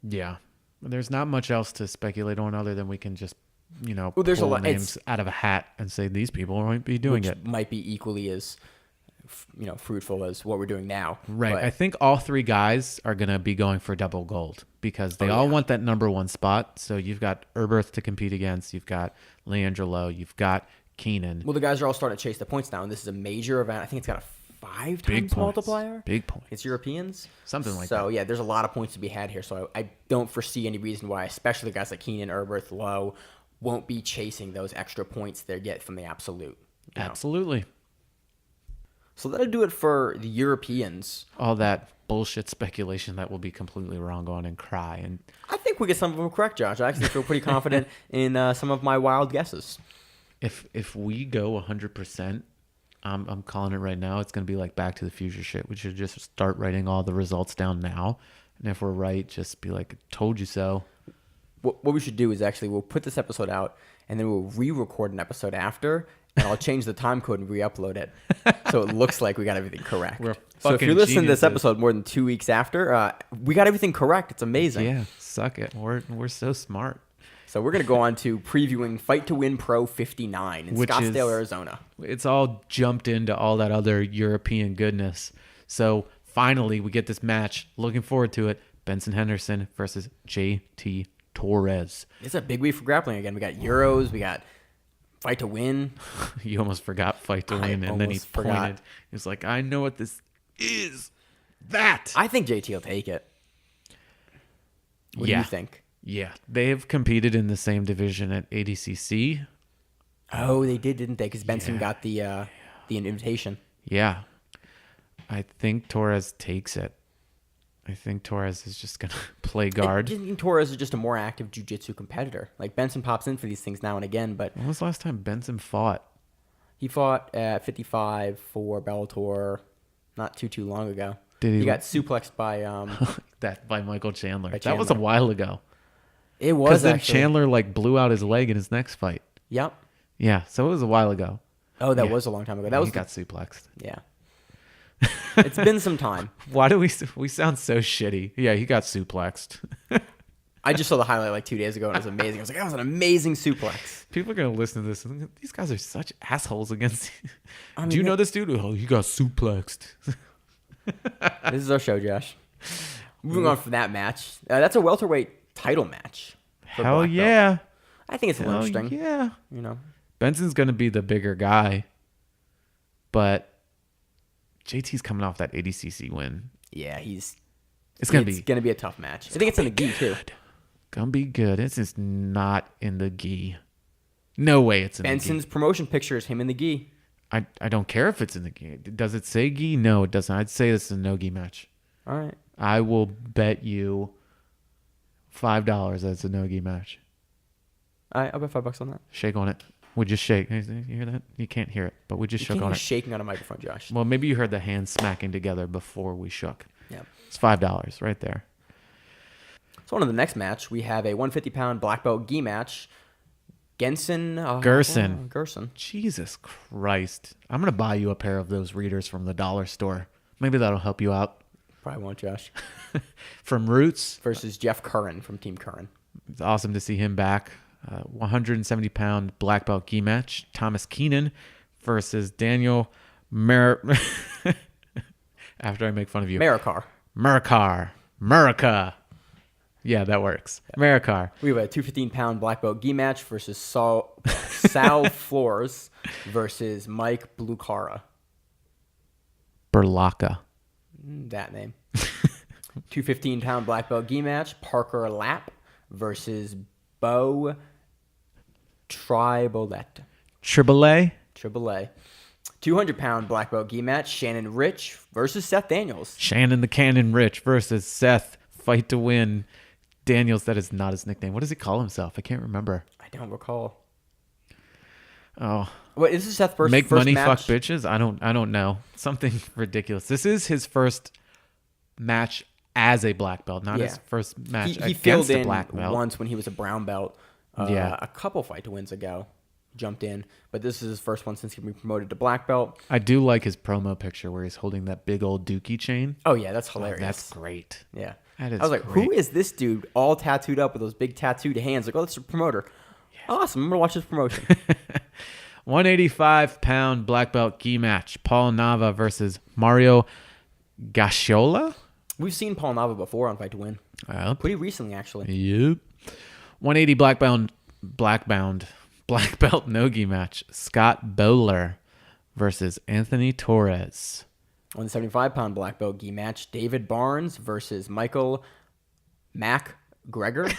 Yeah. There's not much else to speculate on other than we can just, there's pull a lot names out of a hat and say these people might be doing which it. might be equally as fruitful as what we're doing now. Right. But I think all 3 guys are going to be going for double gold because they all want that number 1 spot. So you've got Erberth to compete against. You've got Leandro Lowe. You've got Keenan. Well, the guys are all starting to chase the points now, and this is a major event. I think it's got a 5 times multiplier. Big points. It's Europeans. Something like that. So, yeah, there's a lot of points to be had here. So I don't foresee any reason why, especially guys like Keenan, Erberth, Lowe, won't be chasing those extra points they get from the absolute. Absolutely. So that'll do it for the Europeans. All that bullshit speculation that will be completely wrong on and cry. And I think we get some of them correct, Josh. I actually feel pretty confident in some of my wild guesses. if we go 100%, I'm calling it right now. It's going to be like Back to the Future shit. We should just start writing all the results down now. And if we're right, just be like, told you so. What we should do is actually we'll put this episode out and then we'll re-record an episode after and I'll change the time code and re-upload it, so it looks like we got everything correct. We're So if fucking you're listening to this geniuses. episode more than 2 weeks after, we got everything correct. It's amazing. Yeah, suck it. We're so smart. So we're gonna go on to previewing Fight to Win Pro 59 in Which Scottsdale, is- Arizona. It's all jumped into all that other European goodness. So finally, we get this match. Looking forward to it. Benson Henderson versus JT Torres. It's a big week for grappling again. We got Euros. We got Fight to Win. You almost forgot fight to I win, and then he almost forgot. pointed. He was like, "I know what this is." That. I think JT will take it. What do Yeah. you think? Yeah, they've competed in the same division at ADCC. Oh, they did, didn't they? Because Benson Yeah. got the invitation. Yeah, I think Torres takes it. I think Torres is just gonna play I guard. think Torres is just a more active jiu-jitsu competitor. Like Benson pops in for these things now and again, but When was the last time Benson fought? he fought at 55 for Bellator not too long ago. Did He he- got suplexed by That by Michael Chandler. By That was a Chandler. while ago. it Because was then actually. Chandler like blew out his leg in his next fight. Yep. Yeah, so it was a while ago. Oh, that Yeah. was a long time ago. That was he got suplexed. yeah. It's been some time. Why do we sound so shitty? Yeah, he got suplexed. I just saw the highlight like 2 days ago and it was amazing. I was like, that was an amazing suplex. People are gonna listen to this and think, these guys are such assholes against. I Do you mean, know this dude? Oh, he got suplexed. This is our show, Josh. Moving on from that match, that's a welterweight title match. for Hell black belt. yeah! I think it's a little Hell interesting. yeah! You know, Benson's gonna be the bigger guy, but JT's coming off that ADCC win. yeah, It's gonna be a tough match. I think it's in the gi too. gonna be good. It's just not in the gi. No way it's in Benson's promotion picture is him in the gi. the gi. I don't care if it's in the gi. Does it say gi? No, it doesn't. I'd say this is a no gi match. All right. I will bet you $5 that it's a no gi match. All right, I'll bet $5 on that. Shake on it. We just shake. You hear that? You can't hear it, but we just You shook can't on be it. shaking on a microphone, Josh. Well, maybe you heard the hands smacking together before we shook. Yeah. It's $5 right there. So on to the next match, we have a 150-pound black belt gi match. Gerson. Jesus Christ. I'm going to buy you a pair of those readers from the dollar store. Maybe that'll help you out. Probably won't, Josh. From Roots. Versus Jeff Curran from Team Curran. It's awesome to see him back. 170-pound black belt gi match. Thomas Keenan versus Daniel After I make fun of you. Marikar. Murica. Yeah, that works. Marikar. We have a 215-pound black belt gi match versus Sal Flores versus Mike Blucara. Berlaka. That name. 215-pound black belt gi match. Parker Lapp versus Bo Tribolette. Triple 200-pound black belt gi match. Shannon Rich versus Seth Daniels. Shannon the Cannon Rich versus Seth. Fight to win. Daniels, that is not his nickname. What does he call himself? I can't remember. I don't recall. Oh. Wait, this is Seth's first Make first money, match? fuck bitches? I don't know. Something ridiculous. This is his first match as a black belt, not his first match He filled against a in black belt. once when he was a brown belt. Yeah. A couple fight to wins ago, jumped in, but this is his first one since he been promoted to black belt. I do like his promo picture where he's holding that big old dookie chain. Oh yeah, that's Oh, hilarious. that's great. Yeah. That is I was like, great. who is this dude all tattooed up with those big tattooed hands? Like, oh, that's a promoter. Awesome. I'm going to watch this promotion. 185-pound black belt gi match. Paul Nava versus Mario Gasciola. We've seen Paul Nava before on Fight to Win. Pretty recently, actually. Yep. 180 black belt no-gi match. Scott Bowler versus Anthony Torres. 175-pound black belt gi match. David Barnes versus Michael MacGregor.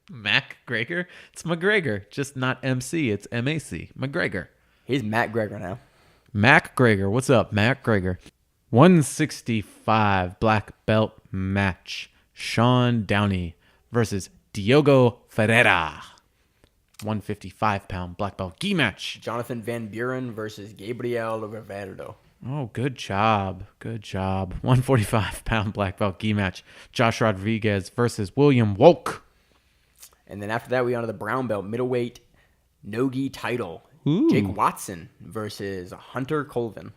Mac Gregor? It's McGregor, just not MC. It's MAC. McGregor. He's Matt Gregor now. Mac Gregor. What's up, Mac Gregor? 165 black belt match. Sean Downey versus Diogo Ferreira. 155-pound black belt gi match. Jonathan Van Buren versus Gabriel Rivero. Oh, good job. Good job. 145-pound black belt gi match. Josh Rodriguez versus William Wolk. And then after that, we on to the brown belt middleweight no-gi title. Ooh. Jake Watson versus Hunter Colvin.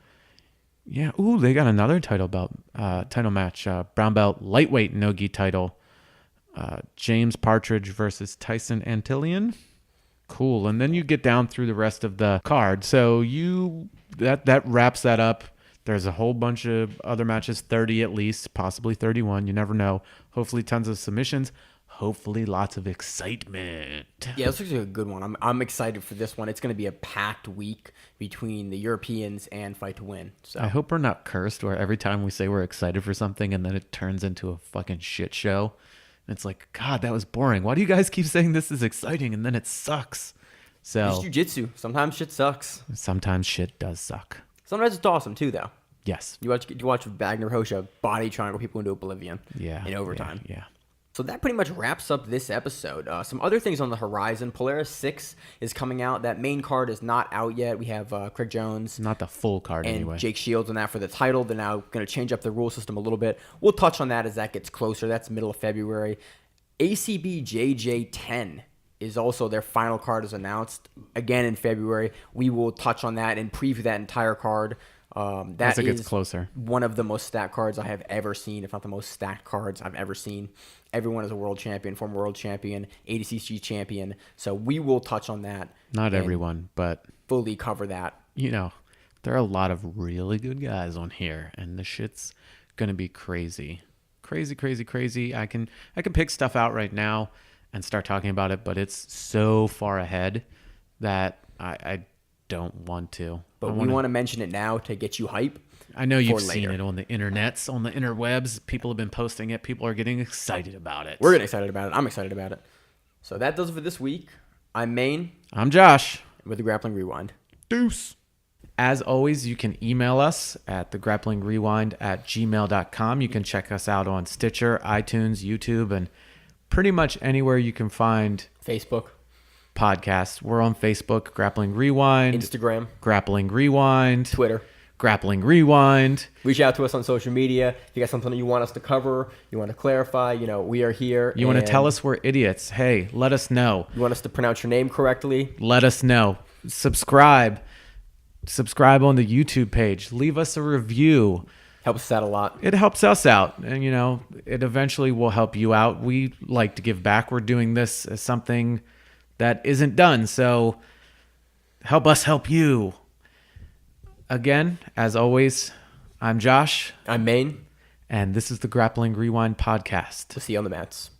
Yeah. Ooh, they got another title match. Brown belt lightweight no-gi title. James Partridge versus Tyson Antillion. Cool. And then you get down through the rest of the card. So that wraps that up. There's a whole bunch of other matches, 30 at least, possibly 31. You never know. Hopefully tons of submissions. Hopefully lots of excitement. Yeah, this looks like a good one. I'm excited for this one. It's going to be a packed week between the Europeans and Fight to Win. So I hope we're not cursed where every time we say we're excited for something and then it turns into a fucking shit show. And it's like, God, that was boring. Why do you guys keep saying this is exciting and then it sucks? So it's jiu-jitsu. Sometimes shit sucks. Sometimes shit does suck. Sometimes it's awesome too, though. Yes. You watch Wagner Hosha body triangle people into oblivion. Yeah. In overtime. Yeah. So that pretty much wraps up this episode. Some other things on the horizon. Polaris 6 is coming out. That main card is not out yet. We have Craig Jones. Not the full card and anyway. Jake Shields on that for the title. They're now going to change up the rule system a little bit. We'll touch on that as that gets closer. That's middle of February. ACBJJ 10 is also their final card is announced again in February. We will touch on that and preview that entire card. That as it gets is closer. One of the most stacked cards I have ever seen, if not the most stacked cards I've ever seen. Everyone is a world champion, former world champion, ADCC champion. So we will touch on that. Not everyone, but fully cover that. You know, there are a lot of really good guys on here, and the shit's gonna be crazy. Crazy. I can pick stuff out right now and start talking about it, but it's so far ahead that I don't want to. But we want to mention it now to get you hype. I know you've seen it on the internets, on the interwebs. People have been posting it. People are getting excited about it. We're getting excited about it. I'm excited about it. So that does it for this week. I'm Maine. I'm Josh. With the Grappling Rewind. Deuce. As always, you can email us at thegrapplingrewind@gmail.com. You can check us out on Stitcher, iTunes, YouTube, and pretty much anywhere you can find Facebook podcasts. We're on Facebook, Grappling Rewind, Instagram, Grappling Rewind, Twitter, Grappling Rewind. Reach out to us on social media. If you got something that you want us to cover, you want to clarify, we are here. You want to tell us we're idiots. Hey, let us know. You want us to pronounce your name correctly? Let us know. Subscribe on the YouTube page. Leave us a review. Helps us out a lot. It helps us out, and it eventually will help you out. We like to give back. We're doing this as something that isn't done, so help us help you. Again, as always, I'm Josh. I'm Maine. And this is the Grappling Rewind podcast. We'll see you on the mats.